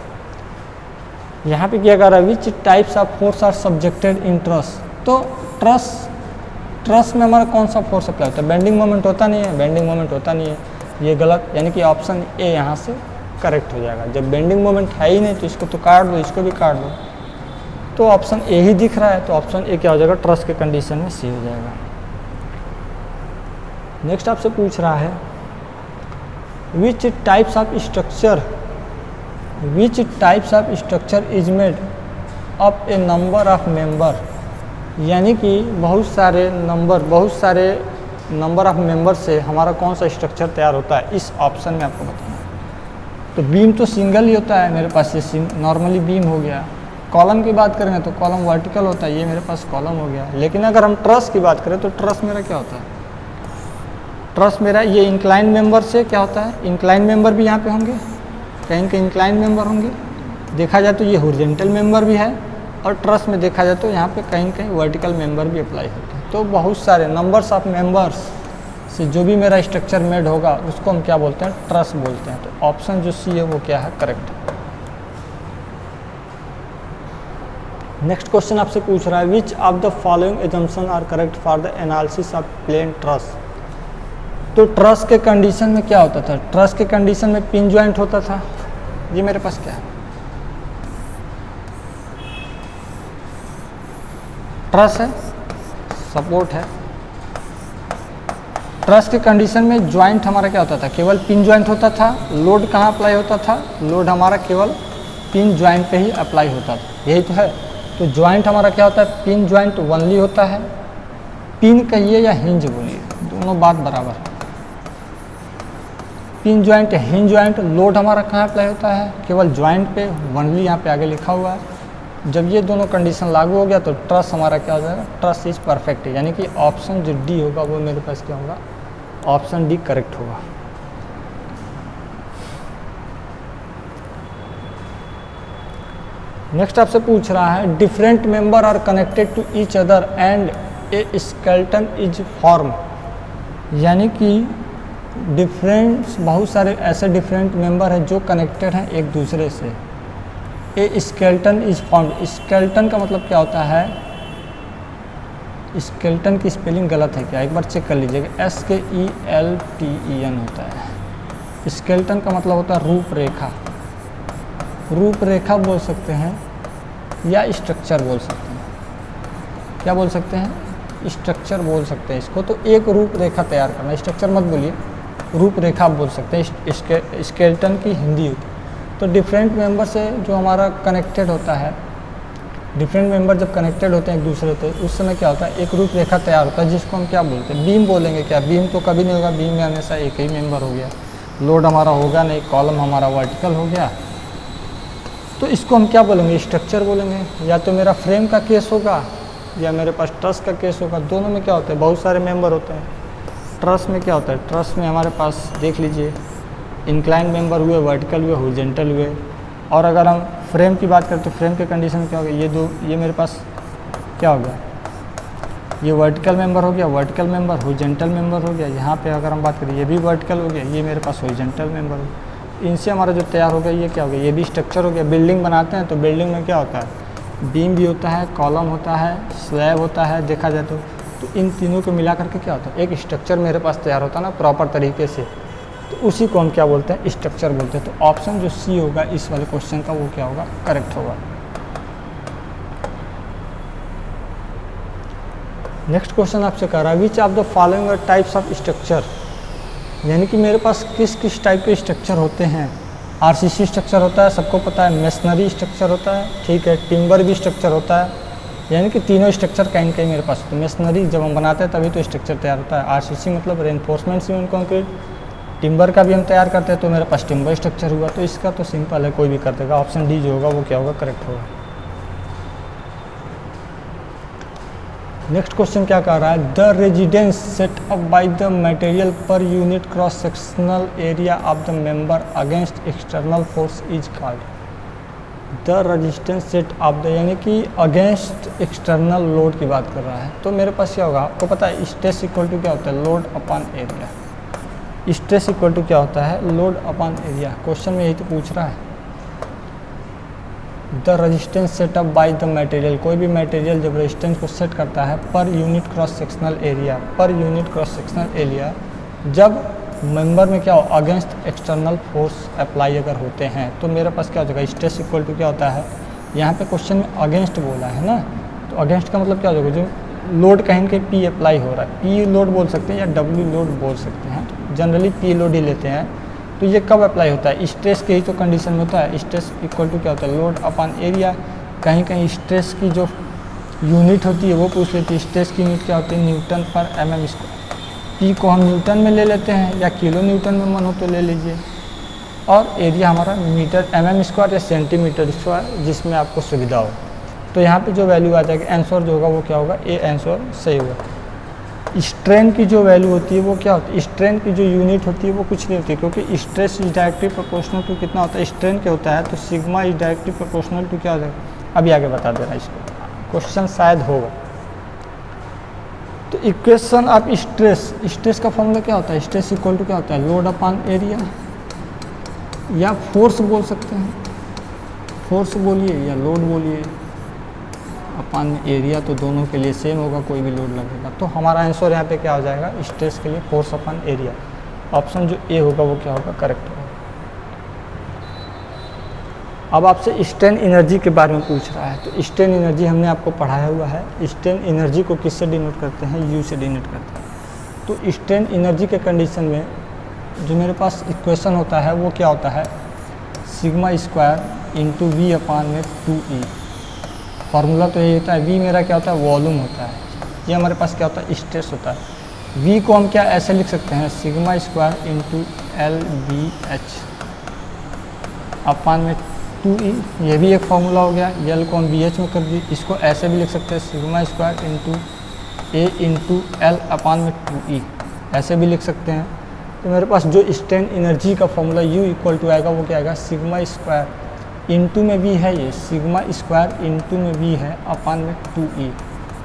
यहाँ पे क्या कर रहा है, which types of force are subjected in truss. तो ट्रस में हमारा कौन सा फोर्स अप्लाई होता है, बेंडिंग मोमेंट होता नहीं है, बेंडिंग मोमेंट होता नहीं है, ये गलत। यानी कि ऑप्शन ए यहाँ से करेक्ट हो जाएगा। जब बेंडिंग मोमेंट है ही नहीं तो इसको तो काट दो, इसको भी काट दो, तो ऑप्शन ए ही दिख रहा है। तो ऑप्शन ए क्या हो जाएगा, ट्रस के कंडीशन में सी हो जाएगा। नेक्स्ट आपसे पूछ रहा है, which types of structure is made of A number of member. यानी कि बहुत सारे नंबर ऑफ मेंबर से हमारा कौन सा स्ट्रक्चर तैयार होता है, इस ऑप्शन में आपको बताना है। तो बीम तो सिंगल ही होता है मेरे पास, ये नॉर्मली बीम हो गया। कॉलम की बात करेंगे तो कॉलम वर्टिकल होता है, ये मेरे पास कॉलम हो गया। लेकिन अगर हम ट्रस की बात करें तो ट्रस मेरा क्या होता है, ट्रस मेरा ये इंक्लाइन मेंबर से क्या होता है, इंक्लाइन मेंबर भी यहाँ पे होंगे, कहीं कहीं इंक्लाइन मेंबर होंगे। देखा जाए तो ये हॉरिजॉन्टल मेंबर भी है, और ट्रस में देखा जाए तो यहाँ पे कहीं कहीं वर्टिकल मेंबर भी अप्लाई होते हैं। तो बहुत सारे नंबर्स ऑफ मेंबर्स से जो भी मेरा स्ट्रक्चर मेड होगा उसको हम क्या बोलते हैं, ट्रस बोलते हैं। तो ऑप्शन जो सी है वो क्या है, करेक्ट है। नेक्स्ट क्वेश्चन आपसे पूछ रहा है, which of the following assumption are correct for the analysis of plane truss. तो ट्रस के कंडीशन में क्या होता था, ट्रस के कंडीशन में पिन ज्वाइंट होता था। ये मेरे पास क्या है, ट्रस है, सपोर्ट है। ट्रस के कंडीशन में ज्वाइंट हमारा क्या होता था, केवल पिन ज्वाइंट होता था। लोड कहाँ अप्लाई होता था, लोड हमारा केवल पिन ज्वाइंट पे ही अप्लाई होता था, यही तो है। तो ज्वाइंट हमारा क्या होता है, पिन ज्वाइंट ओनली होता है। पिन कहिए या हिंज बोलिए, दोनों बात बराबर है। Pin joint, hinge joint, load हमारा कहाँ अप्लाई होता है, केवल ज्वाइंट पे, ओनली यहाँ पे आगे लिखा हुआ है। जब ये दोनों कंडीशन लागू हो गया तो ट्रस्ट हमारा क्या हो जाएगा, ट्रस्ट इज परफेक्ट है, यानी कि ऑप्शन जो डी होगा वो मेरे पास क्या होगा, ऑप्शन डी करेक्ट होगा। नेक्स्ट आपसे पूछ रहा है different member are connected to each other and a skeleton is form, यानी कि बहुत सारे ऐसे डिफरेंट मेंबर हैं जो कनेक्टेड हैं एक दूसरे से। ए स्केलेटन इज फॉर्म्ड, स्केलेटन का मतलब क्या होता है, स्केलेटन की स्पेलिंग गलत है क्या, एक बार चेक कर लीजिएगा, SKELTEN होता है। स्केलेटन का मतलब होता है रूपरेखा, रूपरेखा बोल सकते हैं या स्ट्रक्चर बोल सकते हैं, क्या बोल सकते हैं, स्ट्रक्चर बोल सकते हैं इसको। तो एक रूपरेखा तैयार करना, स्ट्रक्चर मत बोलिए, रूपरेखा आप बोल सकते हैं, स्केलेटन की हिंदी होती है। तो डिफरेंट मेंबर से जो हमारा कनेक्टेड होता है, डिफरेंट मेंबर जब कनेक्टेड होते हैं एक दूसरे से, उस समय क्या होता है, एक रूपरेखा तैयार होता है जिसको हम क्या बोलते हैं, बीम बोलेंगे। क्या बीम तो कभी नहीं होगा, बीम में हमेशा एक ही मेंबर हो गया, लोड हमारा होगा नहीं, कॉलम हमारा वर्टिकल हो गया, तो इसको हम क्या बोलेंगे, स्ट्रक्चर बोलेंगे। या तो मेरा फ्रेम का केस होगा या मेरे पास ट्रस का केस होगा, दोनों में क्या होता है, बहुत सारे मेंबर होते हैं। ट्रस में क्या होता है, ट्रस में हमारे पास देख लीजिए इंक्लाइन मेंबर हुए, वर्टिकल हुए, हॉरिजॉन्टल हुए। और अगर हम फ्रेम की बात करें तो फ्रेम के कंडीशन में क्या होगा, ये मेरे पास क्या होगा, ये वर्टिकल मेंबर हो गया, वर्टिकल मेंबर हॉरिजॉन्टल मेंबर हो गया। यहाँ पे अगर हम बात करें ये भी वर्टिकल हो गया, ये मेरे पास हॉरिजॉन्टल मेंबर हो गया। इनसे हमारा जो तैयार हो गया ये क्या हो गया, ये भी स्ट्रक्चर हो गया। बिल्डिंग बनाते हैं तो बिल्डिंग में क्या होता है, बीम भी होता है, कॉलम होता है, स्लैब होता है, देखा जाए तो इन तीनों को मिला करके क्या होता है, एक स्ट्रक्चर मेरे पास तैयार होता है ना प्रॉपर तरीके से, तो उसी को हम क्या बोलते हैं, स्ट्रक्चर बोलते हैं। तो ऑप्शन जो सी होगा इस वाले क्वेश्चन का वो क्या होगा, करेक्ट होगा। नेक्स्ट क्वेश्चन आपसे कह रहा है which of the following types of structure, यानी कि मेरे पास किस किस टाइप के स्ट्रक्चर होते हैं। आरसीसी स्ट्रक्चर होता है, सबको पता है, मेसनरी स्ट्रक्चर होता है, ठीक है, टिम्बर भी स्ट्रक्चर होता है, यानी कि तीनों स्ट्रक्चर कहीं कहीं मेरे पास। तो मेसनरी जब हम बनाते हैं तभी तो स्ट्रक्चर तैयार होता है। आरसीसी मतलब रेनफोर्समेंट सीमेंट कंक्रीट, टिम्बर का भी हम तैयार करते हैं तो मेरे पास टिम्बर स्ट्रक्चर हुआ। तो इसका तो सिंपल है, कोई भी कर देगा, ऑप्शन डी जो होगा वो क्या होगा, करेक्ट होगा। नेक्स्ट क्वेश्चन क्या कह रहा है, the residence set up by the material per unit cross sectional area of the member against external force is called. The resistance set of the, यानी कि अगेंस्ट एक्सटर्नल लोड की बात कर रहा है। तो मेरे पास क्या होगा, आपको पता है स्ट्रेस इक्वल टू क्या होता है, load upon area. Stress equal to क्या होता है, लोड अपॉन एरिया। क्वेश्चन में यही तो पूछ रहा है। The resistance setup by the material, कोई भी मटेरियल जब रेजिस्टेंस को सेट करता है per unit cross sectional area, per unit cross sectional area, जब मेंबर में क्या हो, अगेंस्ट एक्सटर्नल फोर्स अप्लाई अगर होते हैं तो मेरे पास क्या हो जाएगा, स्ट्रेस इक्वल टू क्या होता है, यहाँ पे क्वेश्चन में अगेंस्ट बोला है ना, तो अगेंस्ट का मतलब क्या हो जाएगा, जो लोड कहीं कहीं पी अप्लाई हो रहा है, पी लोड बोल सकते हैं या डब्ल्यू लोड बोल सकते हैं, जनरली पी लोड ही लेते हैं। तो ये कब अप्लाई होता है, स्ट्रेस के ही तो कंडीशन में होता है। स्ट्रेस इक्वल टू क्या होता है, लोड अपॉन एरिया। कहीं कहीं स्ट्रेस की जो यूनिट होती है वो पूछ लेती है, स्ट्रेस की यूनिट क्या होती है, न्यूटन पर mm स्क्वायर। पी को हम न्यूटन में ले लेते हैं या किलो न्यूटन में मन हो तो ले लीजिए, और एरिया हमारा मीटर mm स्क्वायर या सेंटीमीटर स्क्वायर, जिसमें आपको सुविधा हो। तो यहाँ पे जो वैल्यू आ जाएगी, आंसर जो होगा वो क्या होगा, ए आंसर सही होगा। स्ट्रेन की जो वैल्यू होती है वो क्या होती है, स्ट्रेन की जो यूनिट होती है वो कुछ नहीं होती, क्योंकि stress is directly proportional to कितना होता है, स्ट्रेन क्या होता है, तो sigma is directly proportional to क्या हो जाएगा, अभी आगे बता दे रहा है इसको, क्वेश्चन शायद होगा। तो इक्वेशन ऑफ स्ट्रेस, स्ट्रेस का फॉर्मूला क्या होता है, स्ट्रेस इक्वल टू क्या होता है, लोड अपॉन एरिया, या फोर्स बोल सकते हैं, फोर्स बोलिए या लोड बोलिए, अपॉन एरिया तो दोनों के लिए सेम होगा, कोई भी लोड लगेगा। तो हमारा आंसर यहाँ पे क्या हो जाएगा, स्ट्रेस के लिए फोर्स अपॉन एरिया। ऑप्शन जो ए होगा वो क्या होगा, करेक्ट होगा। अब आपसे स्ट्रेन एनर्जी के बारे में पूछ रहा है। तो स्ट्रेन एनर्जी हमने आपको पढ़ाया हुआ है। स्ट्रेन एनर्जी को किससे डिनोट करते हैं, यू से डिनोट करते हैं। तो स्ट्रेन एनर्जी के कंडीशन में जो मेरे पास इक्वेशन होता है वो क्या होता है, sigma square into V upon में 2E। फार्मूला तो यही होता है। वी मेरा क्या होता है, वॉल्यूम होता है। ये हमारे पास क्या होता है, स्ट्रेस होता है। वी को हम क्या ऐसे लिख सकते हैं, sigma square into LBH upon में 2E, ये भी एक फार्मूला हो गया, यल को हम BH में कर दी। इसको ऐसे भी लिख सकते हैं sigma square into A into L अपान में 2E, ऐसे भी लिख सकते हैं। तो मेरे पास जो स्ट्रेन एनर्जी का फॉर्मूला U इक्वल टू आएगा वो क्या आएगा, सिग्मा स्क्वायर इंटू में भी है, ये सिग्मा स्क्वायर इंटू में भी है अपान में 2E।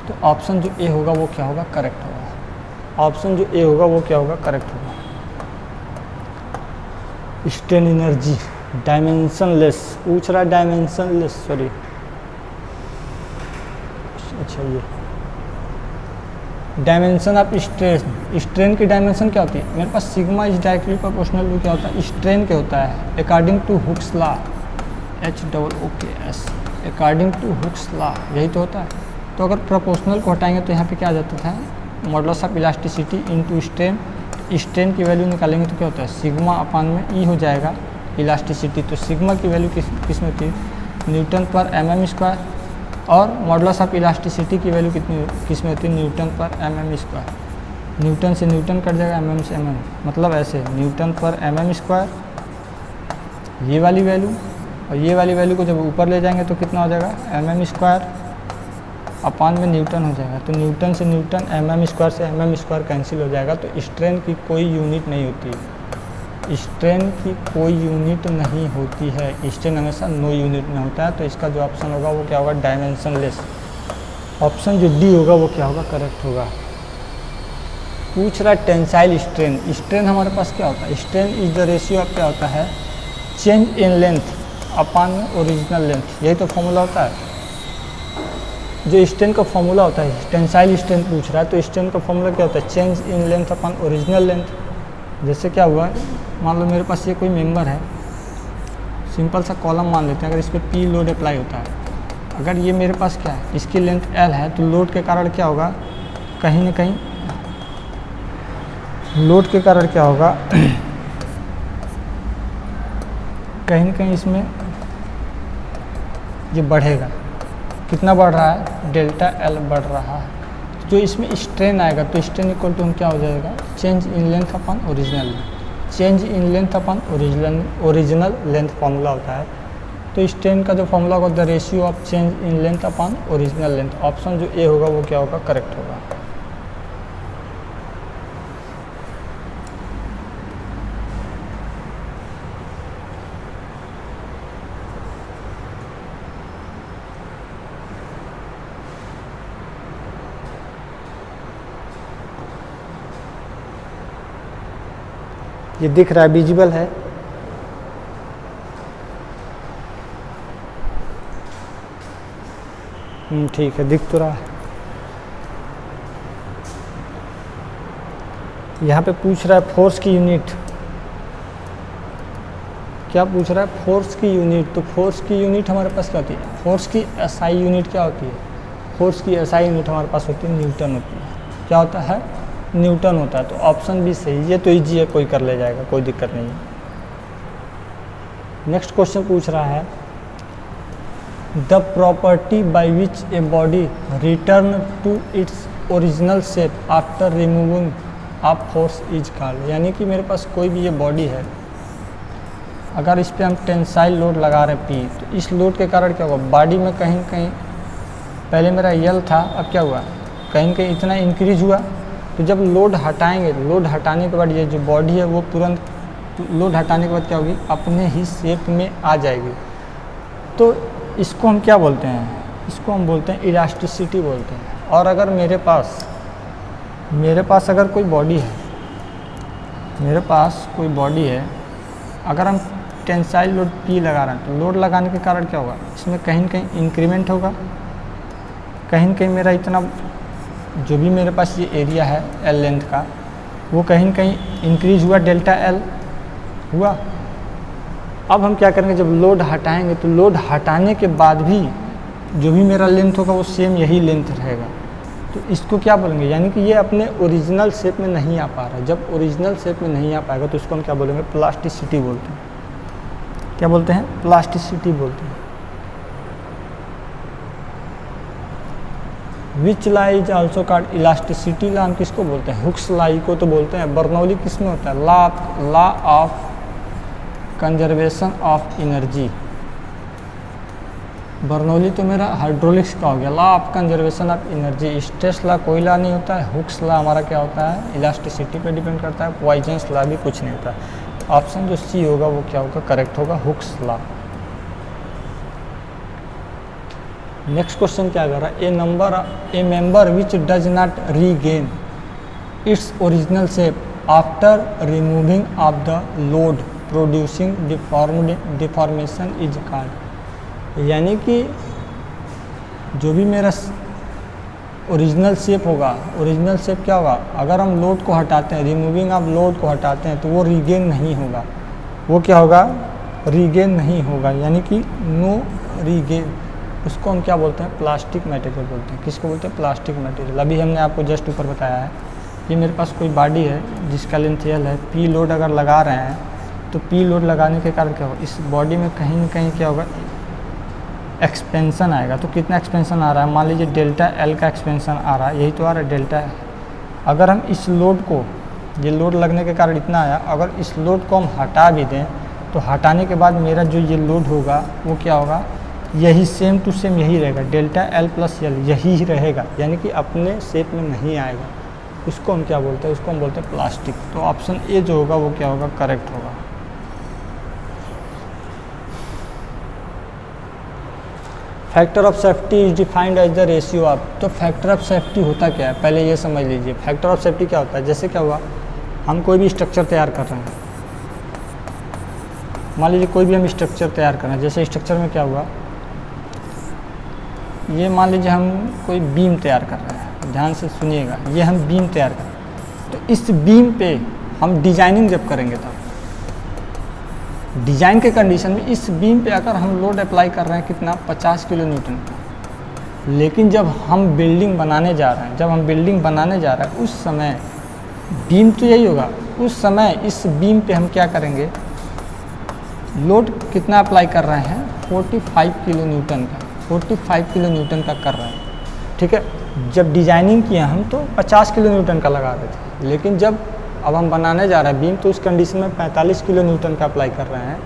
तो ऑप्शन जो ए होगा वो क्या होगा, करेक्ट होगा। ऑप्शन जो ए होगा वो क्या होगा, करेक्ट होगा। स्ट्रेन एनर्जी डायमेंशनलेस पूछ रहा है, डायमेंशनलेस सॉरी, अच्छा ये डायमेंशन ऑफ स्ट्रेन, स्ट्रेन की डायमेंशन क्या होती है, मेरे पास sigma is directly proportional to क्या होता है, स्ट्रेन क्या होता है, according to Hooke's law, HOOKS, according to Hooke's law, यही तो होता है। तो अगर प्रोपोर्शनल को हटाएंगे तो यहाँ पे क्या आ जाता था, modulus of elasticity into strain, strain की वैल्यू निकालेंगे तो क्या होता है, सिग्मा अपान में ई हो जाएगा इलास्टिसिटी। तो सिग्मा की वैल्यू किस में होती है, न्यूटन पर mm स्क्वायर, और मॉडुलस ऑफ इलास्टिसिटी की वैल्यू किस में होती है, न्यूटन पर mm स्क्वायर। न्यूटन से न्यूटन कट जाएगा, mm से mm, मतलब ऐसे न्यूटन पर mm स्क्वायर, ये वाली वैल्यू और ये वाली वैल्यू को जब ऊपर ले जाएंगे तो कितना हो जाएगा, mm स्क्वायर अपान में न्यूटन हो जाएगा। तो न्यूटन से न्यूटन, mm स्क्वायर से mm स्क्वायर कैंसिल हो जाएगा। तो स्ट्रेन की कोई यूनिट नहीं होती, स्ट्रेन की कोई यूनिट नहीं होती है, स्ट्रेन हमेशा नो यूनिट में होता है। तो इसका जो ऑप्शन होगा वो क्या होगा, डायमेंशनलेस। ऑप्शन जो डी होगा वो क्या होगा, करेक्ट होगा। पूछ रहा है टेंसाइल स्ट्रेन, स्ट्रेन हमारे पास क्या होता है, strain is the ratio of क्या होता है, चेंज इन लेंथ अपान में ओरिजिनल लेंथ, यही तो फॉर्मूला होता है। जो स्ट्रेन का फॉर्मूला होता है, टेंसाइल स्ट्रेन पूछ रहा है, तो स्ट्रेन का फॉर्मूला क्या होता है, change in length upon original length. जैसे क्या हुआ, मान लो मेरे पास ये कोई मेंबर है, सिंपल सा कॉलम मान लेते हैं, अगर इस पर P लोड अप्लाई होता है, अगर ये मेरे पास क्या है, इसकी लेंथ L है, तो लोड के कारण क्या होगा, कहीं ना कहीं लोड के कारण क्या होगा कहीं ना कहीं इसमें ये बढ़ेगा, कितना बढ़ रहा है, डेल्टा L बढ़ रहा है। जो इसमें स्ट्रेन आएगा तो स्ट्रेन इक्वल टू हम क्या हो जाएगा, change in length upon original, change in length upon original length formula होता है। तो स्ट्रेन का जो फॉर्मूला होगा, the ratio of change in length upon original length. Option जो ए होगा वो क्या होगा, करेक्ट होगा। ये दिख रहा है, विजिबल है, ठीक है, दिख तो रहा है। यहाँ पे पूछ रहा है फोर्स की यूनिट, क्या पूछ रहा है, फोर्स की यूनिट। तो फोर्स की यूनिट हमारे पास क्या होती है, फोर्स की SI यूनिट क्या होती है, फोर्स की SI यूनिट हमारे पास होती है न्यूटन होती है। क्या होता है, न्यूटन होता है। तो ऑप्शन भी सही, ये तो ईजी है, कोई कर ले जाएगा, कोई दिक्कत नहीं है। नेक्स्ट क्वेश्चन पूछ रहा है, the property by which a body return to its original shape after removing of force is called. यानी कि मेरे पास कोई भी ये बॉडी है, अगर इस पर हम टेंसाइल लोड लगा रहे P, तो इस लोड के कारण क्या होगा, बॉडी में कहीं कहीं पहले मेरा L था, अब क्या हुआ, कहीं कहीं इतना इंक्रीज हुआ। तो जब लोड हटाएंगे, लोड हटाने के बाद ये जो बॉडी है वो तुरंत लोड हटाने के बाद क्या होगी, अपने ही शेप में आ जाएगी। तो इसको हम क्या बोलते हैं, इसको हम बोलते हैं इलास्टिसिटी बोलते हैं। और अगर मेरे पास अगर कोई बॉडी है, मेरे पास कोई बॉडी है, अगर हम टेंसाइल लोड P लगा रहे हैं, तो लोड लगाने के कारण क्या होगा, इसमें कहीं न कहीं इंक्रीमेंट होगा, कहीं न कहीं मेरा इतना जो भी मेरे पास ये एरिया है L लेंथ का, वो कहीं न कहीं इंक्रीज हुआ, डेल्टा L हुआ। अब हम क्या करेंगे, जब लोड हटाएंगे तो लोड हटाने के बाद भी जो भी मेरा लेंथ होगा वो सेम यही लेंथ रहेगा। तो इसको क्या बोलेंगे, यानी कि ये अपने ओरिजिनल शेप में नहीं आ पा रहा है। जब ओरिजिनल शेप में नहीं आ पाएगा तो इसको हम क्या बोलेंगे, प्लास्टिसिटी बोलते हैं। क्या बोलते हैं, प्लास्टिसिटी बोलते हैं। Which law is also called elasticity law, हम किसको बोलते हैं, हुक्स लाई को तो बोलते हैं। बर्नौली किस में होता है, law of conservation of energy. Bernoulli तो मेरा हाइड्रोलिक्स का हो गया। Law of conservation of energy, stress law कोई लॉ नहीं होता है। हुक्स लॉ हमारा क्या होता है, इलास्टिसिटी पे डिपेंड करता है। पॉइजन्स लॉ भी कुछ नहीं होता। ऑप्शन जो सी होगा वो क्या होगा, करेक्ट होगा, हुक्स लॉ। नेक्स्ट क्वेश्चन क्या कर रहा है, ए member which does not regain it's original shape after removing of the load producing deformation is called. यानी कि जो भी मेरा ओरिजिनल शेप होगा, ओरिजिनल शेप क्या होगा, अगर हम लोड को हटाते हैं, रिमूविंग ऑफ लोड को हटाते हैं, तो वो रीगेन नहीं होगा। वो क्या होगा, रीगेन नहीं होगा, यानी कि नो रीगेन। उसको हम क्या बोलते हैं, प्लास्टिक मटेरियल बोलते हैं। किसको बोलते हैं, प्लास्टिक मटेरियल। अभी हमने आपको जस्ट ऊपर बताया है कि मेरे पास कोई बॉडी है जिसका लेंथ एल है, पी लोड अगर लगा रहे हैं तो पी लोड लगाने के कारण क्या होगा, इस बॉडी में कहीं ना कहीं क्या होगा, एक्सपेंशन आएगा। तो कितना एक्सपेंशन आ रहा है, मान लीजिए डेल्टा एल का एक्सपेंशन आ रहा है, यही तो आ रहा है डेल्टा है। अगर हम इस लोड को, ये लोड लगने के कारण इतना आया, अगर इस लोड को हम हटा भी दें तो हटाने के बाद मेरा जो ये लोड होगा वो क्या होगा, यही सेम टू सेम यही रहेगा, डेल्टा एल प्लस एल यही रहेगा, यानी कि अपने शेप में नहीं आएगा। उसको हम क्या बोलते हैं, उसको हम बोलते हैं प्लास्टिक। तो ऑप्शन ए जो होगा वो क्या होगा, करेक्ट होगा। Factor of safety is defined as the ratio of. तो फैक्टर ऑफ सेफ्टी होता क्या है, पहले ये समझ लीजिए। फैक्टर ऑफ सेफ्टी क्या होता है, जैसे क्या हुआ, हम कोई भी स्ट्रक्चर तैयार कर रहे हैं, मान लीजिए कोई भी हम स्ट्रक्चर तैयार कर रहे हैं, जैसे स्ट्रक्चर में क्या हुआ, ये मान लीजिए हम कोई बीम तैयार कर रहे हैं, ध्यान से सुनिएगा, ये हम बीम तैयार कर रहे हैं। तो इस बीम पे हम डिजाइनिंग जब करेंगे तब डिजाइन के कंडीशन में इस बीम पे अगर हम लोड अप्लाई कर रहे हैं कितना, 50 किलो न्यूटन का। लेकिन जब हम बिल्डिंग बनाने जा रहे हैं, जब हम बिल्डिंग बनाने जा रहे हैं उस समय बीम तो यही होगा, उस समय इस बीम पे हम क्या करेंगे, लोड कितना अप्लाई कर रहे हैं, 45 किलो न्यूटन का, 45 किलो न्यूटन का कर रहे हैं। ठीक है, जब डिजाइनिंग किया हम तो 50 किलो न्यूटन का लगा रहे थे, लेकिन जब अब हम बनाने जा रहे हैं बीम तो उस कंडीशन में 45 किलो न्यूटन का अप्लाई कर रहे हैं।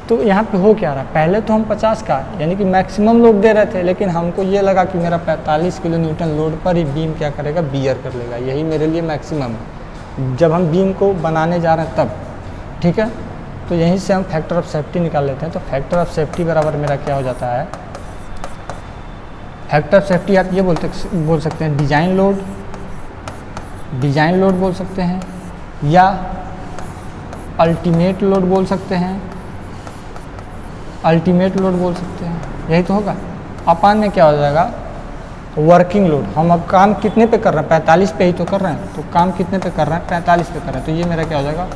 तो यहाँ पे हो क्या रहा है, पहले तो हम 50 का यानी कि मैक्सिमम लोड दे रहे थे, लेकिन हमको ये लगा कि मेरा 45 किलो न्यूटन लोड पर ही बीम क्या करेगा, बियर कर लेगा, यही मेरे लिए मैक्सिमम है जब हम बीम को बनाने जा रहे हैं तब। ठीक है, तो यहीं से हम फैक्टर ऑफ सेफ्टी निकाल लेते हैं। तो फैक्टर ऑफ सेफ्टी बराबर मेरा क्या हो जाता है, फैक्टर ऑफ सेफ्टी आप ये बोल सकते हैं डिजाइन लोड बोल सकते हैं, या अल्टीमेट लोड बोल सकते हैं, अल्टीमेट लोड बोल सकते हैं, यही तो होगा। अपान में क्या हो जाएगा, वर्किंग लोड। हम अब काम कितने पे कर रहे हैं, 45 पे ही तो कर रहे हैं, तो काम कितने पे कर रहे हैं, 45 पे कर रहे हैं, तो ये मेरा क्या हो जाएगा,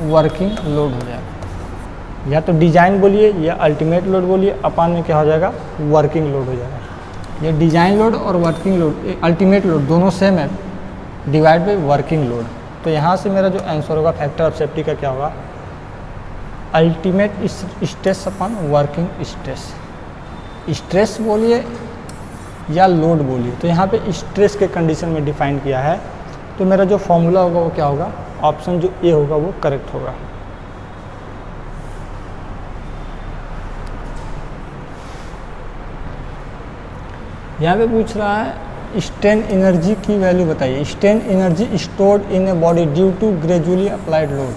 वर्किंग लोड हो जाएगा। या तो डिजाइन बोलिए या अल्टीमेट लोड बोलिए, अपान में क्या हो जाएगा, वर्किंग लोड हो जाएगा। ये डिजाइन लोड और वर्किंग लोड, अल्टीमेट लोड दोनों सेम है, डिवाइड बाई वर्किंग लोड। तो यहाँ से मेरा जो आंसर होगा फैक्टर ऑफ सेफ्टी का क्या होगा, ultimate stress upon working stress. Stress बोलिए या लोड बोलिए, तो यहाँ पे स्ट्रेस के कंडीशन में डिफाइन किया है। तो मेरा जो फॉर्मूला होगा वो क्या होगा, ऑप्शन जो ए होगा वो करेक्ट होगा। यहाँ पे पूछ रहा है स्ट्रेन एनर्जी की वैल्यू बताइए। Strain energy stored in a body due to gradually applied load.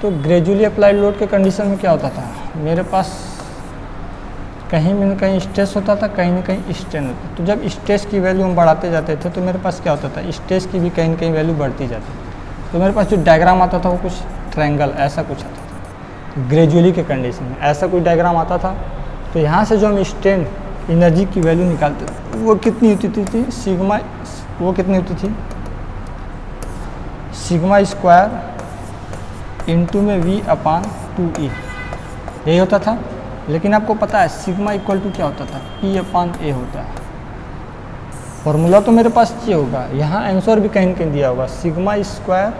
तो ग्रेजुअली अप्लाइड लोड के कंडीशन में क्या होता था, मेरे पास कहीं न कहीं स्ट्रेस होता था, कहीं न कहीं स्ट्रेन होता था। तो जब स्ट्रेस की वैल्यू हम बढ़ाते जाते थे तो मेरे पास क्या होता था, स्ट्रेस की भी कहीं न कहीं वैल्यू बढ़ती जाती थी। तो मेरे पास जो डायग्राम आता था वो कुछ ट्रायंगल ऐसा कुछ आता था ग्रेजुअली के कंडीशन में, ऐसा कोई डायग्राम आता था। तो यहाँ से जो हम स्ट्रेन एनर्जी की वैल्यू निकालते वो कितनी होती थी, सिग्मा, वो कितनी होती थी, सिग्मा स्क्वायर इंटू में v अपान 2e, यही होता था। लेकिन आपको पता है सिग्मा इक्वल टू क्या होता था, p अपान a होता है। फॉर्मूला तो मेरे पास ये होगा, यहाँ आंसर भी कहीं न कहीं दिया होगा, सिग्मा स्क्वायर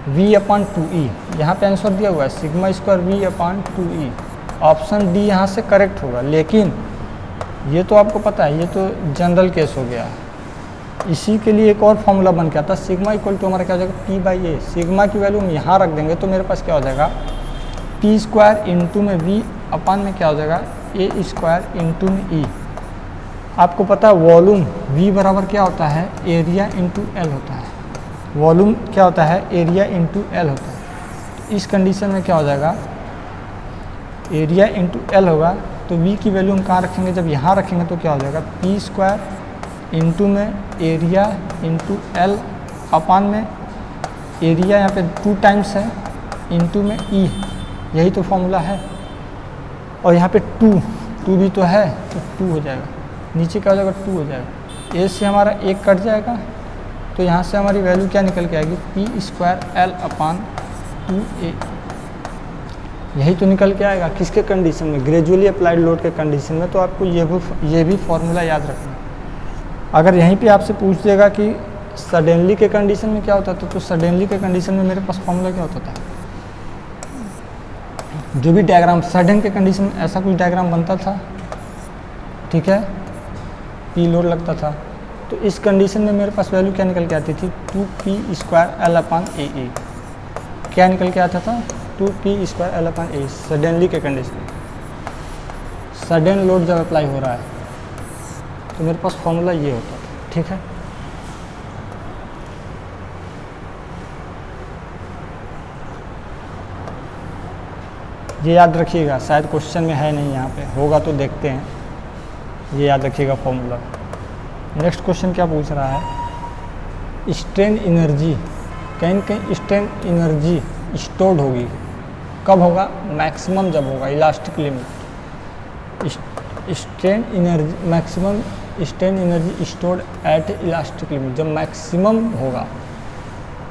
v अपान 2e, यहाँ पे आंसर दिया हुआ है सिग्मा स्क्वायर v अपान 2e। ऑप्शन डी यहाँ से करेक्ट होगा। लेकिन ये तो आपको पता है, ये तो जनरल केस हो गया। इसी के लिए एक और फॉर्मूला बन के आता, सिग्मा इक्वल टू हमारा क्या हो जाएगा, p बाई ए। सिग्मा की वैल्यू हम यहाँ रख देंगे तो मेरे पास क्या हो जाएगा, p स्क्वायर इंटू में v अपान में क्या हो जाएगा, ए स्क्वायर इंटू में ई। आपको पता है वॉल्यूम V बराबर क्या होता है, एरिया इंटू एल होता है। वॉल्यूम क्या होता है, एरिया इंटू एल होता है। इस कंडीशन में क्या हो जाएगा, एरिया इंटू एल होगा। तो V की वैल्यू हम कहाँ रखेंगे, जब यहाँ रखेंगे तो क्या हो जाएगा, पी स्क्वायर इंटू में एरिया इंटू एल अपान में एरिया यहाँ पे 2 टाइम्स है इंटू में ई, यही तो फॉर्मूला है। और यहाँ पे 2 भी तो है तो 2 हो जाएगा, नीचे क्या हो जाएगा 2 हो जाएगा। ए से हमारा 1 कट जाएगा तो यहाँ से हमारी वैल्यू क्या निकल के आएगी, पी स्क्वायर एल अपान 2a, यही तो निकल के आएगा। किसके कंडीशन में, ग्रेजुअली अप्लाइड लोड के कंडीशन में। तो आपको ये भी फॉर्मूला याद रखना। अगर यहीं पे आपसे पूछ देगा कि सडनली के कंडीशन में क्या होता था, तो सडनली के कंडीशन में मेरे पास फॉर्मूला क्या होता था, जो भी डायग्राम सडन के कंडीशन में ऐसा कुछ डायग्राम बनता था, ठीक है, पी लोड लगता था। तो इस कंडीशन में मेरे पास वैल्यू क्या निकल के आती थी, 2p स्क्वायर एल अपान ए। क्या निकल के आता था, 2p स्क्वायर एल अपान ए, सडनली के कंडीशन। सडन लोड जब अप्लाई हो रहा है तो मेरे पास फॉर्मूला ये होता था, ठीक है। ये याद रखिएगा, शायद क्वेश्चन में है नहीं, यहाँ पे होगा तो देखते हैं। ये याद रखिएगा फॉर्मूला। नेक्स्ट क्वेश्चन क्या पूछ रहा है, स्ट्रेन एनर्जी, कहीं कहीं स्ट्रेन एनर्जी स्टोर्ड होगी, कब होगा, मैक्सिमम जब होगा, elastic limit. Strain energy maximum, strain energy stored at elastic limit, जब मैक्सिमम होगा।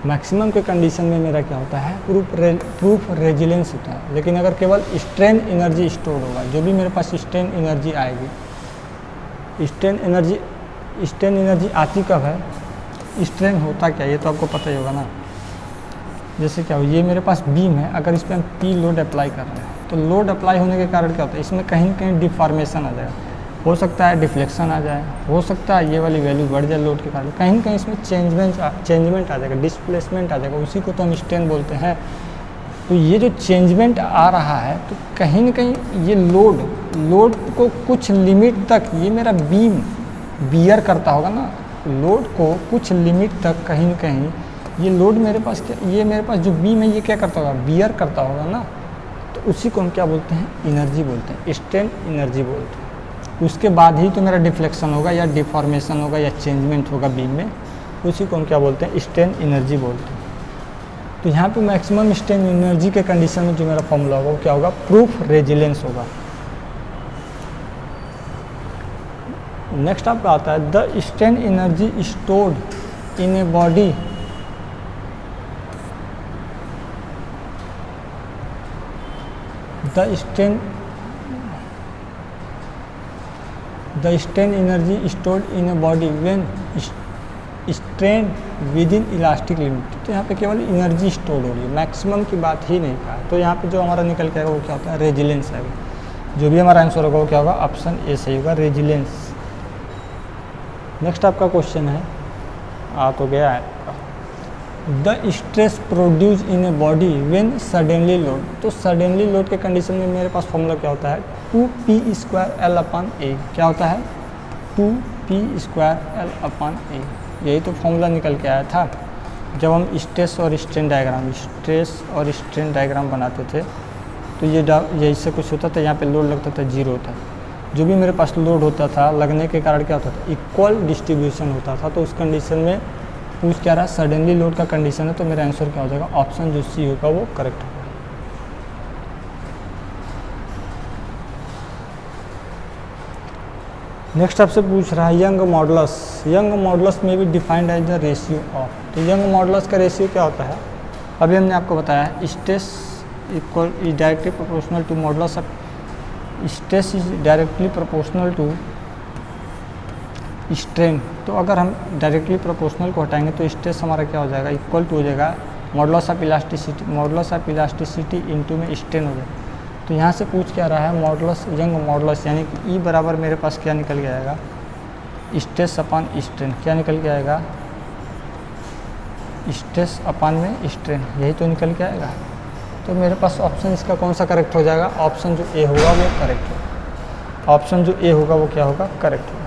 मैक्सिमम के कंडीशन में मेरा क्या होता है, प्रूफ रेजिलेंस होता है। लेकिन अगर केवल स्ट्रेन एनर्जी स्टोर होगा, जो भी मेरे पास स्ट्रेन एनर्जी आएगी, स्ट्रेन एनर्जी आती कब है, स्ट्रेन होता क्या, ये तो आपको पता ही होगा ना। जैसे क्या हो, ये मेरे पास बीम है, अगर इस पर हम पी लोड अप्लाई कर रहे हैं तो लोड अप्लाई होने के कारण क्या होता है, इसमें कहीं न कहीं डिफॉर्मेशन आ जाएगा, हो सकता है डिफ्लेक्शन आ जाए, हो सकता है ये वाली वैल्यू बढ़ जाए लोड के कारण, कहीं न कहीं इसमें चेंजमेंट आ जाएगा, डिस्प्लेसमेंट आ जाएगा, उसी को तो हम स्ट्रेन बोलते हैं। तो ये जो चेंजमेंट आ रहा है तो कहीं न कहीं ये लोड को कुछ लिमिट तक ये मेरा बीम बियर करता होगा ना, लोड को कुछ लिमिट तक कहीं न कहीं ये लोड मेरे पास ये मेरे पास जो बीम है ये क्या करता होगा, बियर करता होगा ना। तो उसी को हम क्या बोलते हैं, एनर्जी बोलते हैं, स्ट्रेन एनर्जी बोलते हैं। उसके बाद ही तो मेरा डिफ्लेक्शन होगा या डिफॉर्मेशन होगा या चेंजमेंट होगा बीम में, उसी को हम क्या बोलते हैं, स्ट्रेन एनर्जी बोलते हैं। तो यहाँ पे मैक्सिमम स्ट्रेन एनर्जी के कंडीशन में जो मेरा फॉर्मूला होगा वो क्या होगा, प्रूफ रेजिलेंस होगा। नेक्स्ट आपका आता है the strain energy stored in a body the strain energy stored in a body when strain within elastic limit। तो यहाँ पे केवल एनर्जी स्टोर हो रही है, मैक्सिमम की बात ही नहीं कहा। तो यहाँ पे जो हमारा निकल के आएगा वो क्या होता है, रेजिलेंस आएगा। जो भी हमारा आंसर होगा वो क्या होगा, ऑप्शन ए सही होगा, रेजिलेंस। नेक्स्ट आपका क्वेश्चन है, आ तो गया है the stress produce in a body when suddenly load. तो सडनली लोड के कंडीशन में मेरे पास फॉर्मूला क्या होता है, 2p स्क्वायर एल अपान ए। क्या होता है, 2p स्क्वायर एल अपान ए। यही तो फॉर्मूला निकल के आया था जब हम स्ट्रेस और स्ट्रेन डायग्राम बनाते थे। तो ये यही से कुछ होता था, यहाँ पे लोड लगता था, जीरो होता था। जो भी मेरे पास लोड होता था लगने के कारण क्या होता था, इक्वल डिस्ट्रीब्यूशन होता था। तो उस कंडीशन में पूछ क्या रहा, सडनली लोड का कंडीशन है, तो मेरा आंसर क्या हो जाएगा, ऑप्शन जो सी होगा वो करेक्ट होगा। नेक्स्ट आपसे पूछ रहा है यंग मॉडुलस। यंग मॉडुलस में भी defined as the ratio of. तो यंग मॉडुलस का रेशियो क्या होता है, अभी हमने आपको बताया, stress equal is directly proportional to modulus of stress is directly proportional to strain. तो अगर हम डायरेक्टली प्रोपोर्शनल को हटाएंगे तो स्ट्रेस हमारा क्या हो जाएगा, इक्वल टू हो जाएगा मॉडुलस ऑफ इलास्टिसिटी इनटू में स्ट्रेन हो जाएगा। तो यहाँ से पूछ क्या रहा है, मॉडुलस, यंग मॉडुलस, यानी कि ई बराबर मेरे पास क्या निकल के आएगा, स्ट्रेस अपान स्ट्रेन। क्या निकल के आएगा, स्ट्रेस अपान में स्ट्रेन, यही तो निकल के आएगा। तो मेरे पास ऑप्शन इसका कौन सा करेक्ट हो जाएगा, ऑप्शन जो ए होगा वो करेक्ट होगा। ऑप्शन जो ए होगा वो क्या होगा, करेक्ट होगा।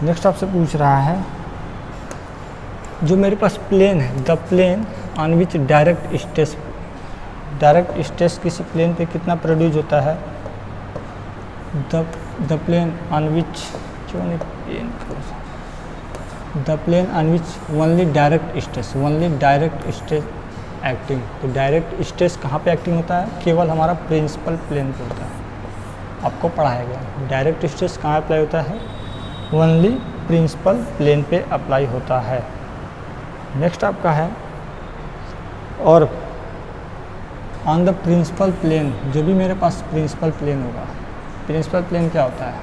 नेक्स्ट आपसे पूछ रहा है, जो मेरे पास प्लेन है, the plane on which direct stress किसी प्लेन पे कितना प्रोड्यूस होता है, the plane on which only direct stress acting. तो डायरेक्ट स्ट्रेस कहाँ पे एक्टिंग होता है, केवल हमारा प्रिंसिपल प्लेन पे होता है। आपको पढ़ाया गया डायरेक्ट स्ट्रेस कहाँ अप्लाई होता है, ओनली प्रिंसिपल प्लेन पे अप्लाई होता है। नेक्स्ट आपका है, और ऑन द प्रिंसिपल प्लेन, जो भी मेरे पास प्रिंसिपल प्लेन होगा, प्रिंसिपल प्लेन क्या होता है,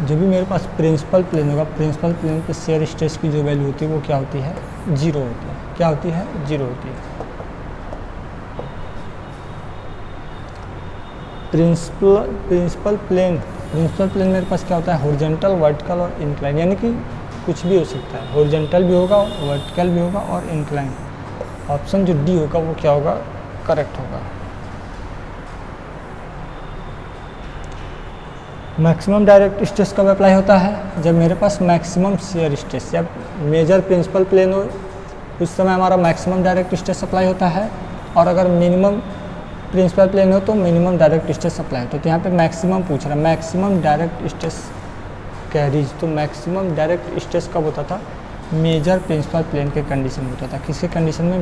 जो भी मेरे पास प्रिंसिपल प्लेन होगा, प्रिंसिपल प्लेन पे शेयर स्ट्रेस की जो वैल्यू होती है वो क्या होती है, जीरो होती है। क्या होती है, जीरो होती है। प्रिंसिपल प्लेन मेरे पास क्या होता है, हॉरिजॉन्टल, वर्टिकल और इंक्लाइन, यानी कि कुछ भी हो सकता है, हॉरिजॉन्टल भी होगा, वर्टिकल भी होगा और इंक्लाइन। ऑप्शन जो डी होगा वो क्या होगा, करेक्ट होगा। मैक्सिमम डायरेक्ट स्ट्रेस कब अप्लाई होता है, जब मेरे पास मैक्सिमम शेयर स्ट्रेस या मेजर प्रिंसिपल प्लेन हो, उस समय हमारा मैक्सिमम डायरेक्ट स्ट्रेस अप्लाई होता है। और अगर मिनिमम प्रिंसिपल प्लेन हो तो मिनिमम डायरेक्ट स्ट्रेस अप्लाई होता है। तो यहाँ पे मैक्सिमम पूछ रहा है, मैक्सिमम डायरेक्ट स्ट्रेस कैरीज। तो मैक्सिमम डायरेक्ट स्ट्रेस कब होता था, मेजर प्रिंसिपल प्लेन के कंडीशन में होता था। किसके कंडीशन में,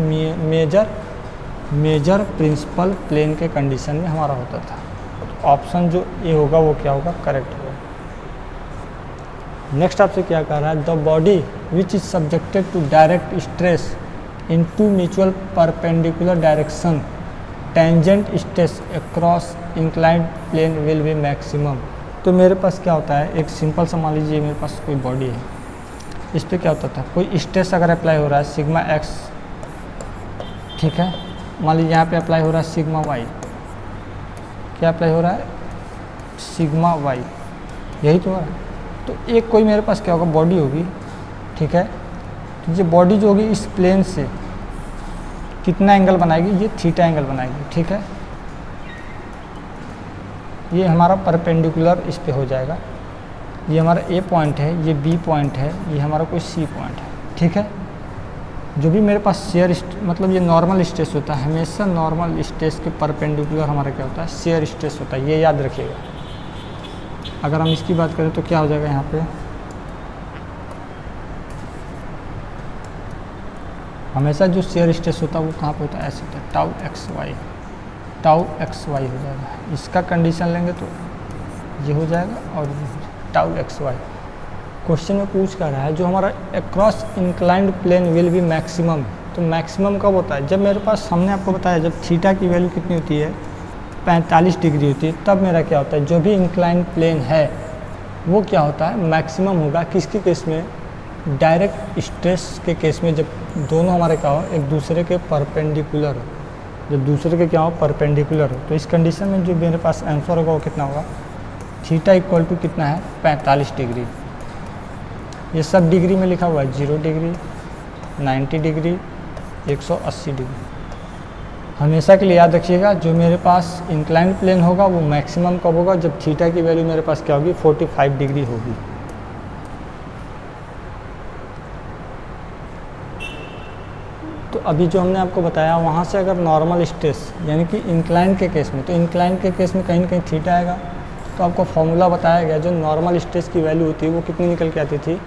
मेजर प्रिंसिपल प्लेन के कंडीशन में हमारा होता था। तो ऑप्शन जो ए होगा वो क्या होगा, करेक्ट होगा। नेक्स्ट आपसे क्या कह रहा है, the body which is subjected to direct stress in two mutual perpendicular direction tangent stress across inclined plane will be maximum. तो मेरे पास क्या होता है, एक सिंपल सा मान लीजिए मेरे पास कोई बॉडी है, इस पर क्या होता था, कोई स्ट्रेस अगर अप्लाई हो रहा है सिग्मा एक्स, ठीक है, मान लीजिए यहाँ पे अप्लाई हो रहा है सिग्मा वाई, क्या अप्लाई हो रहा है, सिग्मा वाई, यही तो है। तो एक कोई मेरे पास क्या होगा, बॉडी होगी, ठीक है, तो ये बॉडी जो होगी इस प्लेन से कितना एंगल बनाएगी, ये थीटा एंगल बनाएगी, ठीक है। ये हमारा परपेंडिकुलर इस पे हो जाएगा, ये हमारा ए पॉइंट है, ये बी पॉइंट है, ये हमारा कोई सी पॉइंट है, ठीक है। जो भी मेरे पास शेयर मतलब ये नॉर्मल स्ट्रेस होता है, हमेशा नॉर्मल स्ट्रेस के परपेंडिकुलर हमारा क्या होता है, शेयर स्ट्रेस होता है, ये याद रखिएगा। अगर हम इसकी बात करें तो क्या हो जाएगा यहाँ पे, हमेशा जो शेयर स्ट्रेस होता है वो कहाँ पे होता है, ऐसे होता है, टाउ एक्स वाई हो जाएगा। इसका कंडीशन लेंगे तो ये हो जाएगा और ये टाउ एक्स वाई। क्वेश्चन में पूछ कर रहा है जो हमारा across inclined plane will be maximum. तो मैक्सिमम कब होता है, जब मेरे पास, हमने आपको बताया जब थीटा की वैल्यू कितनी होती है, 45 डिग्री होती है, तब मेरा क्या होता है, जो भी इंक्लाइंड प्लेन है वो क्या होता है, मैक्सिमम होगा। किसके केस में, डायरेक्ट स्ट्रेस के केस में, जब दोनों हमारे क्या हो, एक दूसरे के परपेंडिकुलर हो, जब दूसरे के क्या हो, परपेंडिकुलर हो। तो इस कंडीशन में जो मेरे पास आंसर होगा वो कितना होगा, थीटा इक्वल टू कितना है, 45 डिग्री। ये सब डिग्री में लिखा हुआ है, 0 डिग्री, 90 डिग्री, 180 डिग्री। हमेशा के लिए याद रखिएगा, जो मेरे पास इंक्लाइंड प्लेन होगा वो मैक्सिमम कब होगा, जब थीटा की वैल्यू मेरे पास क्या होगी, 45 डिग्री होगी। तो अभी जो हमने आपको बताया वहाँ से अगर नॉर्मल स्ट्रेस यानी कि इंक्लाइन के केस में, तो इंक्लाइन के केस में कहीं ना कहीं थीटा आएगा। तो आपको फॉर्मूला बताया गया, जो नॉर्मल स्ट्रेस की वैल्यू होती है वो कितनी निकल के आती थी,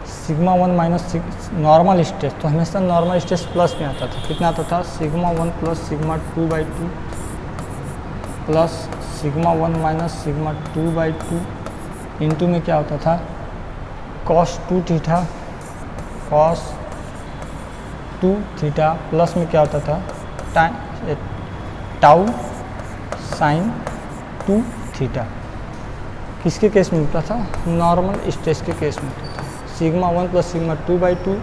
सिग्मा 1 माइनस नॉर्मल स्ट्रेस। तो हमेशा नॉर्मल स्ट्रेस प्लस में आता था, कितना आता था, sigma 1 plus sigma 2/2 plus sigma 1 minus sigma 2/2 into में क्या होता था, cos 2 theta, cos 2 theta, plus में क्या होता था, टाउ साइन 2 थीटा। किसके केस में होता था, नॉर्मल स्ट्रेस के केस में होता था। Sigma 1 plus sigma 2/2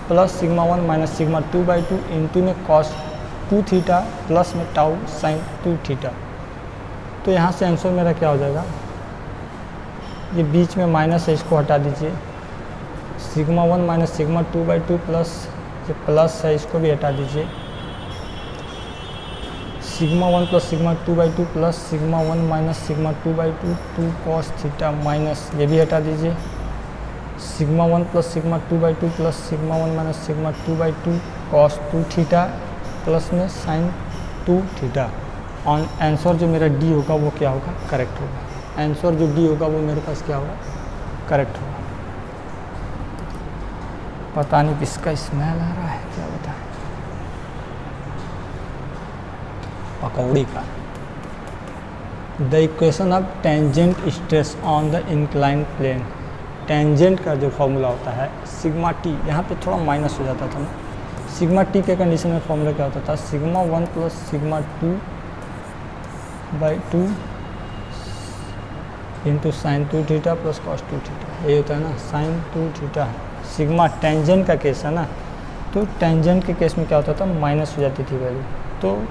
plus sigma 1 minus sigma 2/2 into में कॉस 2 थीटा प्लस में टाउ साइन 2 थीटा। तो यहाँ से आंसर मेरा क्या हो जाएगा, ये बीच में माइनस है इसको हटा दीजिए, सिग्मा 1 माइनस सिग्मा 2/2 प्लस ये प्लस है इसको भी हटा दीजिए, sigma 1 plus sigma 2/2 plus sigma 1 minus sigma 2/2 2 cos theta minus ये भी हटा दीजिए, sigma 1 plus sigma 2/2 plus sigma 1 minus sigma 2/2 cos 2 theta plus में साइन 2 थीटा। ऑन आंसर जो मेरा डी होगा वो क्या होगा, करेक्ट होगा। आंसर जो डी होगा वो मेरे पास क्या होगा, करेक्ट होगा। पता नहीं किसका स्मेल आ रहा है, क्या बताएं, पकौड़ी का। The equation of tangent stress on the inclined plane. Tangent का जो फॉर्मूला होता है सिग्मा टी, यहाँ पे थोड़ा माइनस हो जाता था ना, सिग्मा टी के कंडीशन में फॉर्मूला क्या होता था, sigma 1 plus sigma 2/2 into sine 2 theta plus cos 2 theta, ये होता है ना साइन 2 थीटा। सिग्मा टेंजेंट का केस है ना, तो टेंजेंट के केस में क्या होता था, माइनस हो जाती थी वैल्यू। तो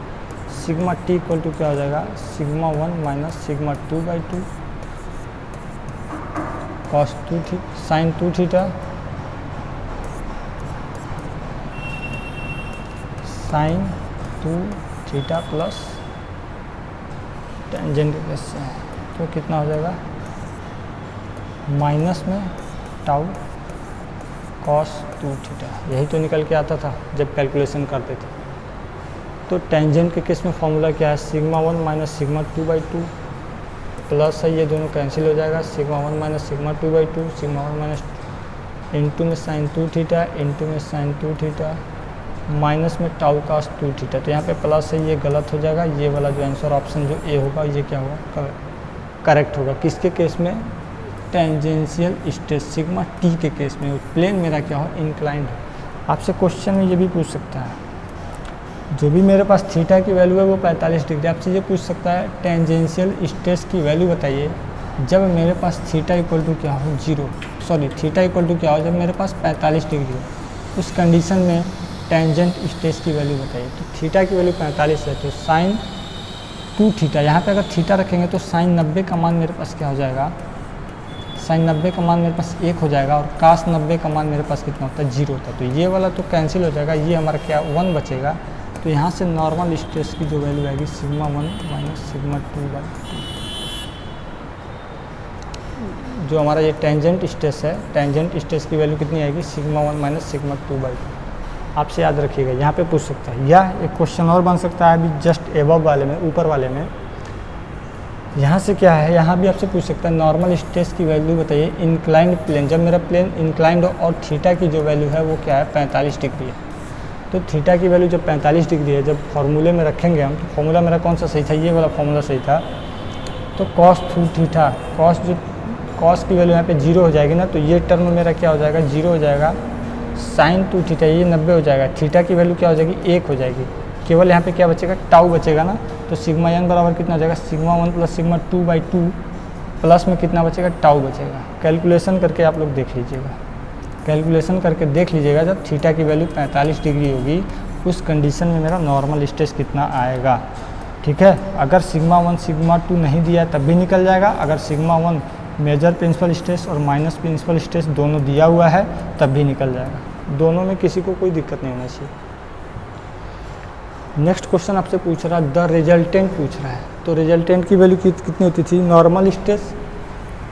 सिग्मा टी इक्वल टू क्या हो जाएगा, sigma 1 minus sigma 2/2 cos 2 theta sine 2 theta sine 2 theta plus tangent के केस से, तो कितना हो जाएगा, माइनस में टाउ कॉस 2 थीटा, यही तो निकल के आता था जब कैलकुलेशन करते थे। तो टेंजेंट के केस में फॉर्मूला क्या है, सिग्मा 1 माइनस सिग्मा 2/2 प्लस है, ये दोनों कैंसिल हो जाएगा, sigma 1 minus sigma 2/2 sigma 1 minus into में साइन 2 थीटा इंटू में साइन 2 थीटा माइनस में टाउ कॉस 2 थीटा। तो यहाँ पे प्लस है, ये गलत हो जाएगा, ये वाला जो आंसर ऑप्शन जो ए होगा ये क्या होगा, करेक्ट होगा। किसके केस में, टेंजेंशियल स्ट्रेस सिग्मा टी के केस में। प्लेन मेरा क्या हो, इंक्लाइंड है। आपसे क्वेश्चन में ये भी पूछ सकता है, जो भी मेरे पास थीटा की वैल्यू है वो 45 डिग्री, आपसे ये पूछ सकता है टेंजेंशियल स्ट्रेस की वैल्यू बताइए जब मेरे पास थीटा इक्वल टू क्या हो, थीटा इक्वल टू क्या हो जब मेरे पास 45 डिग्री हो, उस कंडीशन में टेंजेंट स्ट्रेस की वैल्यू बताइए। तो थीटा की वैल्यू 45 है, तो साइन 2 थीटा, यहाँ पे अगर थीटा रखेंगे तो साइन 90 का मान मेरे पास क्या हो जाएगा, साइन 90 का मान मेरे पास 1 हो जाएगा, और कास 90 का मान मेरे पास कितना होता है, 0 होता है। तो ये वाला तो कैंसिल हो जाएगा, ये हमारा क्या 1 बचेगा। तो यहाँ से नॉर्मल स्ट्रेस की जो वैल्यू आएगी सिग्मा 1 माइनस सिग्मा 2/2, जो हमारा ये टेंजेंट स्ट्रेस है, टेंजेंट स्ट्रेस की वैल्यू कितनी आएगी, सिग्मा 1 माइनस सिग्मा 2/2। आपसे याद रखिएगा, यहाँ पे पूछ सकता है, या एक क्वेश्चन और बन सकता है अभी जस्ट एबव वाले में, ऊपर वाले में। यहाँ से क्या है, यहाँ भी आपसे पूछ सकता है नॉर्मल स्ट्रेस की वैल्यू बताइए इंक्लाइंड प्लेन, जब मेरा प्लेन इंक्लाइंड हो और थीटा की जो वैल्यू है वो क्या है, 45 डिग्री है। तो थीटा की वैल्यू जब 45 डिग्री है, जब फॉर्मूले में रखेंगे हम, तो फॉर्मूला मेरा कौन सा सही था, ये वाला फॉर्मूला सही था। तो कॉस 2 थीटा, कॉस की वैल्यू यहाँ पे 0 हो जाएगी ना, तो ये टर्म मेरा क्या हो जाएगा, 0 हो जाएगा। साइन 2 थीटा ये 90 हो जाएगा, थीटा की वैल्यू क्या हो जाएगी, 1 हो जाएगी। केवल यहाँ पे क्या बचेगा, टाउ बचेगा ना। तो सिग्मा एन बराबर कितना हो जाएगा, सिग्मा 1 प्लस सिग्मा 2/2 प्लस में कितना बचेगा, टाउ बचेगा। कैलकुलेशन करके आप लोग देख लीजिएगा, कैलकुलेशन करके देख लीजिएगा, जब थीटा की वैल्यू 45 डिग्री होगी उस कंडीशन में मेरा नॉर्मल स्ट्रेस कितना आएगा। ठीक है, अगर सिग्मा 1 सिग्मा 2 नहीं दिया तब भी निकल जाएगा, अगर सिग्मा 1 मेजर प्रिंसिपल स्ट्रेस और माइनस प्रिंसिपल स्ट्रेस दोनों दिया हुआ है तब भी निकल जाएगा। दोनों में किसी को कोई दिक्कत नहीं होना चाहिए। नेक्स्ट क्वेश्चन आपसे पूछ रहा है, द रिजल्टेंट पूछ रहा है। तो रिजल्टेंट की वैल्यू कितनी होती थी, normal stress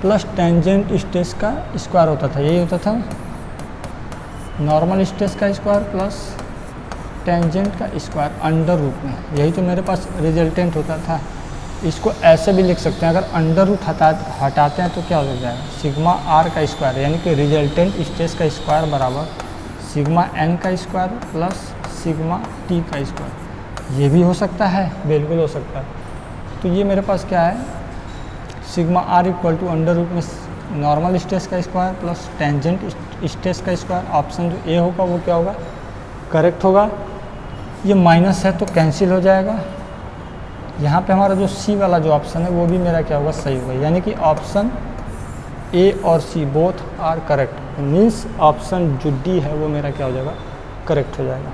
plus tangent stress का स्क्वायर होता था, यही होता था, नॉर्मल स्ट्रेस का स्क्वायर प्लस टेंजेंट का स्क्वायर अंडर रूट में, यही तो मेरे पास रिजल्टेंट होता था। इसको ऐसे भी लिख सकते हैं, अगर अंडर रूट हटाते हैं तो क्या हो जाएगा, सिग्मा आर का स्क्वायर, यानी कि रिजल्टेंट स्ट्रेस का स्क्वायर बराबर सिग्मा एन का स्क्वायर प्लस सिग्मा टी का स्क्वायर। ये भी हो सकता है, बिल्कुल हो सकता है। तो ये मेरे पास क्या है, sigma R equal to under root में नॉर्मल स्ट्रेस का स्क्वायर प्लस टेंजेंट स्ट्रेस का स्क्वायर। ऑप्शन जो ए होगा वो क्या होगा, करेक्ट होगा। ये माइनस है तो कैंसिल हो जाएगा। यहाँ पे हमारा जो सी वाला जो ऑप्शन है वो भी मेरा क्या होगा, सही होगा, यानी कि ऑप्शन ए और C both are correct. Means option जो डी है वो मेरा क्या हो जाएगा, करेक्ट हो जाएगा।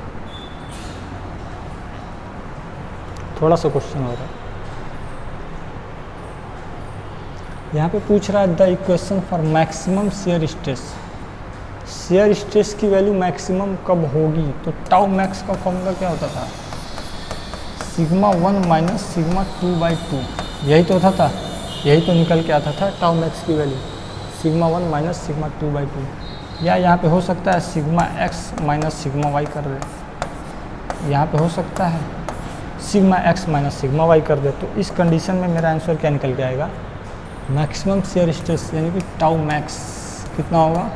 थोड़ा सा क्वेश्चन हो रहा है। यहाँ पे पूछ रहा है the equation for maximum shear stress. Shear stress की वैल्यू मैक्सिमम कब होगी? तो टाउ मैक्स का फॉर्मूला क्या होता था? सिग्मा 1 माइनस सिग्मा 2/2, यही तो था, यही तो निकल के आता था टाउ मैक्स की वैल्यू, सिग्मा 1 माइनस सिग्मा 2/2। या यहाँ पे हो सकता है sigma x minus sigma y कर दे, यहाँ पे हो सकता है sigma x minus sigma y कर दे। तो इस कंडीशन में मेरा आंसर क्या निकल के आएगा? मैक्सिमम शेयर स्ट्रेस यानी कि टाउ मैक्स कितना होगा?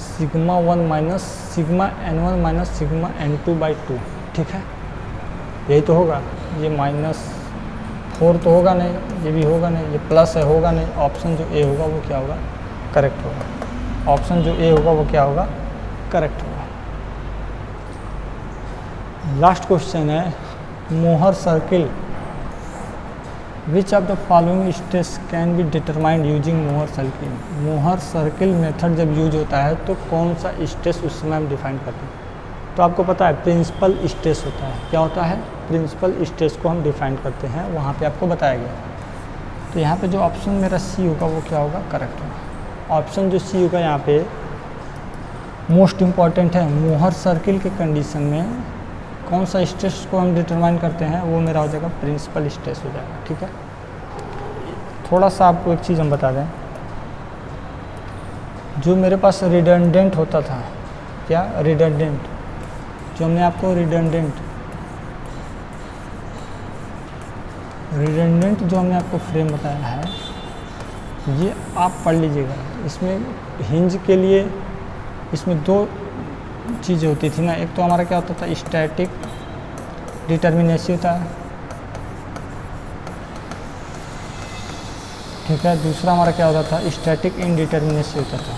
Sigma 1 minus sigma n1 minus sigma n2/2। ठीक है, यही तो होगा। ये -4 तो होगा नहीं, ये भी होगा नहीं, ये प्लस है होगा नहीं। ऑप्शन जो ए होगा वो क्या होगा? करेक्ट होगा। ऑप्शन जो ए होगा वो क्या होगा? करेक्ट होगा। लास्ट क्वेश्चन है मोहर circle. Which of the following stress can be determined using मोहर सर्किल। मोहर सर्किल मेथड जब यूज होता है तो कौन सा स्ट्रेस उस समय हम डिफाइन करते हैं? तो आपको पता है प्रिंसिपल स्ट्रेस होता है। क्या होता है? प्रिंसिपल स्ट्रेस को हम डिफाइन करते हैं, वहाँ पे आपको बताया गया। तो यहाँ पे जो ऑप्शन मेरा सी होगा वो क्या होगा? करेक्ट होगा। ऑप्शन जो सी होगा यहाँ पे मोस्ट इम्पॉर्टेंट है। मोहर सर्किल के कंडीशन में कौन सा स्ट्रेस को हम डिटरमाइन करते हैं वो मेरा हो जाएगा प्रिंसिपल स्ट्रेस हो जाएगा। ठीक है, थोड़ा सा आपको एक चीज़ हम बता दें, जो मेरे पास रिडंडेंट होता था, क्या रिडंडेंट, जो हमने आपको रिडंडेंट जो हमने आपको फ्रेम बताया है, ये आप पढ़ लीजिएगा। इसमें हिंज के लिए इसमें दो चीज़ें होती थी ना, एक तो हमारा क्या होता था स्टैटिक डिटर्मिनेसी होता है, ठीक है, दूसरा हमारा क्या होता था स्टैटिक इनडिटर्मिनेसी होता था।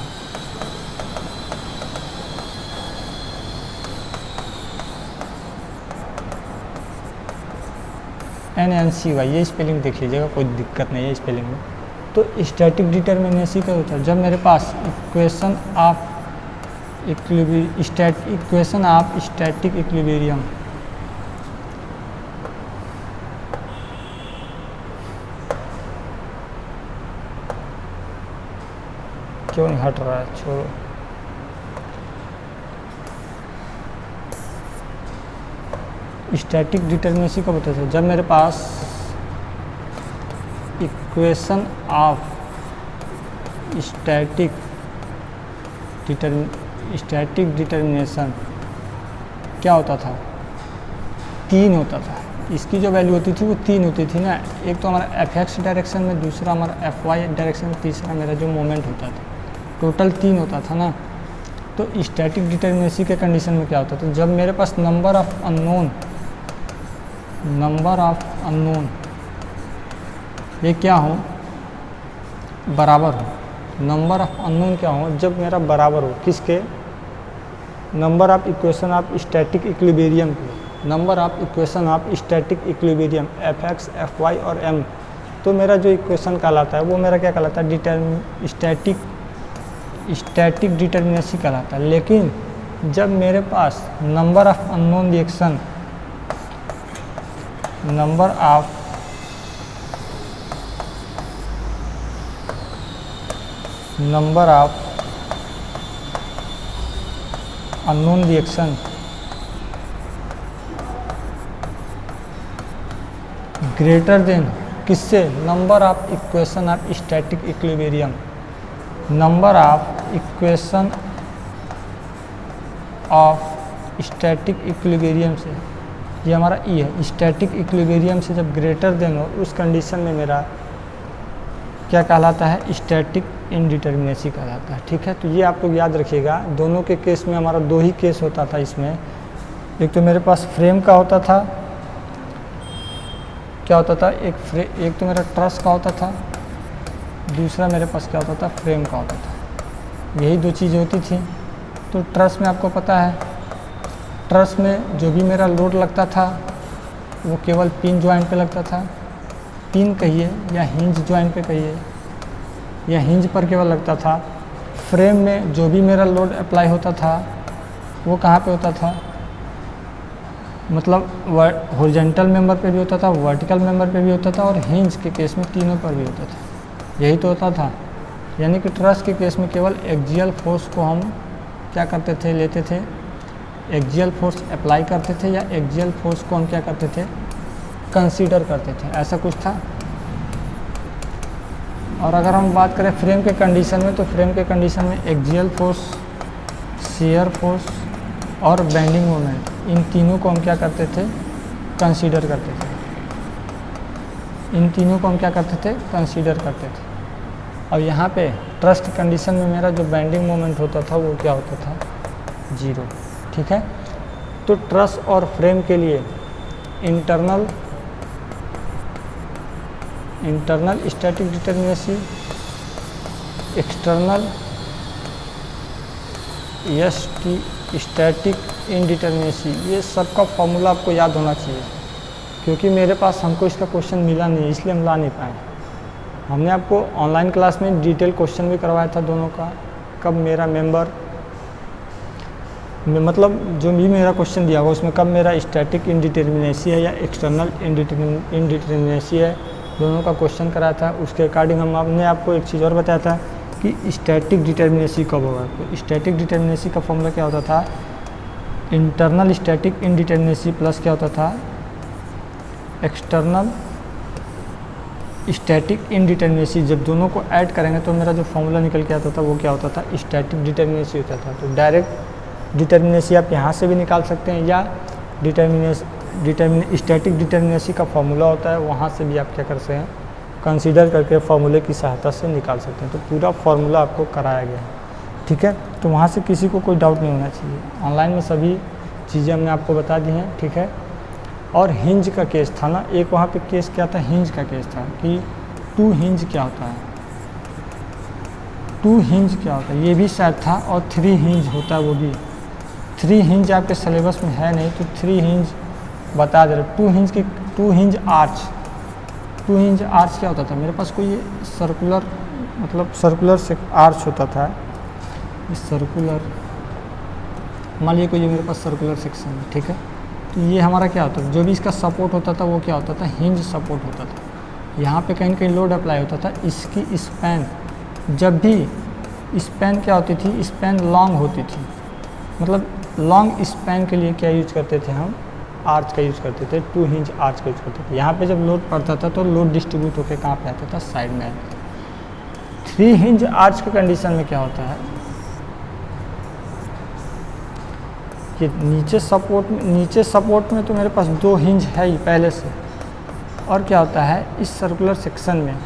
NNCY, ये स्पेलिंग देख लीजिएगा, कोई दिक्कत नहीं है स्पेलिंग में। तो स्टैटिक डिटर्मिनेसी का होता है जब मेरे पास इक्वेशन ऑफ स्टैटिक इक्विलिब्रियम क्यों नहीं हट रहा है, छोड़ो। स्टैटिक डिटर्मिनेसी कब होता है? जब मेरे पास इक्वेशन ऑफ स्टैटिक डिटर्मिनेशन क्या होता था? 3 होता था। इसकी जो वैल्यू होती थी वो 3 होती थी ना, एक तो हमारा fx डायरेक्शन में, दूसरा हमारा fy डायरेक्शन में, तीसरा मेरा जो मोमेंट होता था, टोटल 3 होता था ना। तो स्टैटिक डिटर्मिनेसी के कंडीशन में क्या होता था? जब मेरे पास नंबर ऑफ अननोन ये क्या हो? बराबर हो। नंबर ऑफ अननोन क्या हो? जब मेरा बराबर हो किसके? Number of equation of static equilibrium के। Number of equation of static equilibrium fx, fy और m। तो मेरा जो इक्वेशन कहलाता है वो मेरा क्या कहलाता है? स्टैटिक डिटर्मिनेसी कहलाता है। लेकिन जब मेरे पास number of unknown reaction, number of unknown reaction greater than किससे? Number of equation of static equilibrium. Number of equation of static equilibrium से, ये हमारा ई है, स्टैटिक इक्विलिब्रियम से जब ग्रेटर देन हो उस कंडीशन में मेरा क्या कहलाता है? स्टैटिक इनडिटर्मिनेसी कहलाता है। ठीक है, तो ये आप लोग याद रखिएगा। दोनों के केस में हमारा 2 ही केस होता था इसमें। एक तो मेरे पास फ्रेम का होता था, क्या होता था? एक तो मेरा ट्रस का होता था, दूसरा मेरे पास क्या होता था? फ्रेम का होता था। यही 2 चीज़ें होती थी। तो ट्रस में आपको पता है, ट्रस में जो भी मेरा लोड लगता था वो केवल पिन जॉइंट पे लगता था, पिन कहिए या हिंज जॉइंट पे कहिए, या हिंज पर केवल लगता था। फ्रेम में जो भी मेरा लोड अप्लाई होता था वो कहाँ पे होता था? मतलब हॉरिजॉन्टल मेंबर पे भी होता था, वर्टिकल मेंबर पे भी होता था, और हिंज के केस में तीनों पर भी होता था। यही तो होता था। यानी कि ट्रस के केस में केवल एक्सियल फोर्स को हम क्या करते थे, लेते थे, एक्सियल फोर्स अप्लाई करते थे, या एक्सियल फोर्स को हम क्या करते थे, कंसीडर करते थे, ऐसा कुछ था। और अगर हम बात करें फ्रेम के कंडीशन में, तो फ्रेम के कंडीशन में एक्सियल फोर्स, शियर फोर्स और बेंडिंग मोमेंट, इन तीनों को हम क्या करते थे, कंसीडर करते थे। इन तीनों को हम क्या करते थे, कंसीडर करते थे। अब यहाँ पे ट्रस्ट कंडीशन में मेरा जो बेंडिंग मोमेंट होता था वो क्या होता था, 0। ठीक है। तो ट्रस और फ्रेम के लिए internal static determinacy, external static indeterminacy, ये सब का फॉर्मूला आपको याद होना चाहिए, क्योंकि मेरे पास हमको इसका क्वेश्चन मिला नहीं, इसलिए हम ला नहीं पाए। हमने आपको ऑनलाइन क्लास में डिटेल क्वेश्चन भी करवाया था दोनों का, कब मेरा मेंबर मतलब जो भी मेरा क्वेश्चन दिया होगा उसमें कब मेरा स्टैटिक इनडिटर्मिनेसी है या एक्सटर्नल इनडिटर्मिनेसी है, दोनों का क्वेश्चन कराया था। उसके अकॉर्डिंग हमने आपको एक चीज़ और बताया था कि स्टैटिक डिटर्मिनेसी कब होगा। तो स्टैटिक डिटर्मिनेसी का फॉर्मूला क्या होता था, इंटरनल स्टैटिक इनडिटर्मिनेसी प्लस क्या होता था, एक्सटर्नल स्टैटिक इनडिटर्मिनेसी। जब दोनों को ऐड करेंगे तो मेरा जो फॉर्मूला निकल के आता था वो क्या होता था, स्टैटिक डिटर्मिनेसी होता था। तो डायरेक्ट डिटर्मिनेसी आप यहाँ से भी निकाल सकते हैं, या स्टैटिक डिटर्मिनेसी का फॉर्मूला होता है, वहाँ से भी आप क्या कर सकते हैं, कंसीडर करके फॉर्मूले की सहायता से निकाल सकते हैं। तो पूरा फॉर्मूला आपको कराया गया है। ठीक है। तो वहाँ से किसी को कोई डाउट नहीं होना चाहिए। ऑनलाइन में सभी चीज़ें हमने आपको बता दी हैं। ठीक है। और हिंज का केस था ना, एक वहाँ पे केस क्या था, हिंज का केस था कि 2 हिंज क्या होता है, 2 हिंज क्या होता है, ये भी शायद था। और 3 हिंज होता है, वो भी 3 हिंज आपके सिलेबस में है नहीं, तो 3 हिंज बता दे रहे। 2 हिंज की 2 हिंज आर्च, 2 हिंज आर्च क्या होता था, मेरे पास कोई सर्कुलर मतलब सर्कुलर से आर्च होता था, सर्कुलर, मान लीजिए कोई मेरे पास सर्कुलर सेक्शन है। ठीक है। तो ये हमारा क्या होता था, जो भी इसका सपोर्ट होता था वो क्या होता था, हिंज सपोर्ट होता था। यहाँ पे कहीं कहीं लोड अप्लाई होता था। इसकी स्पैन, जब भी स्पैन क्या होती थी, स्पैन लॉन्ग होती थी, मतलब लॉन्ग स्पैन के लिए क्या यूज करते थे हम, आर्च का यूज़ करते थे, 2 हिंज आर्च का यूज़ करते थे। यहाँ पे जब लोड पड़ता था तो लोड डिस्ट्रीब्यूट होकर कहाँ पे आता था, साइड में आता था। 3 हिंज आर्च के कंडीशन में क्या होता है, कि नीचे सपोर्ट में तो मेरे पास 2 हिंज है ही पहले से। और क्या होता है, इस सर्कुलर सेक्शन में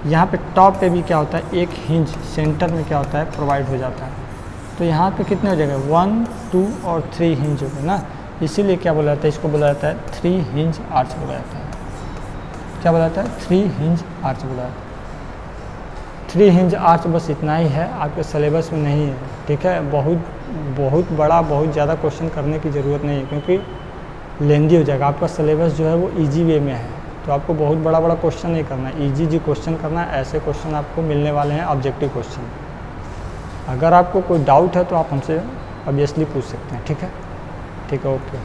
यहाँ पे टॉप पे भी क्या होता है, 1 हिंज सेंटर में क्या होता है, प्रोवाइड हो जाता है। तो यहाँ पे कितने हो जाएगा, 1, 2 और 3 हिंज हो गए ना। इसीलिए क्या बोला जाता है, इसको बोला जाता है 3 हिंज आर्च बोला जाता है। क्या बोला जाता है, 3 हिंज आर्च बोला जाता है। 3 हिंज आर्च बस इतना ही है, आपके सिलेबस में नहीं है। ठीक है। बहुत बड़ा, बहुत ज़्यादा क्वेश्चन करने की ज़रूरत नहीं है, क्योंकि लेंदी हो जाएगा। आपका सिलेबस जो है वो ईजी वे में है, तो आपको बहुत बड़ा क्वेश्चन नहीं करना है, ईजी क्वेश्चन करना है। ऐसे क्वेश्चन आपको मिलने वाले हैं, ऑब्जेक्टिव क्वेश्चन। अगर आपको कोई डाउट है तो आप हमसे ऑब्वियसली पूछ सकते हैं। ठीक है। ठीक है। ओके।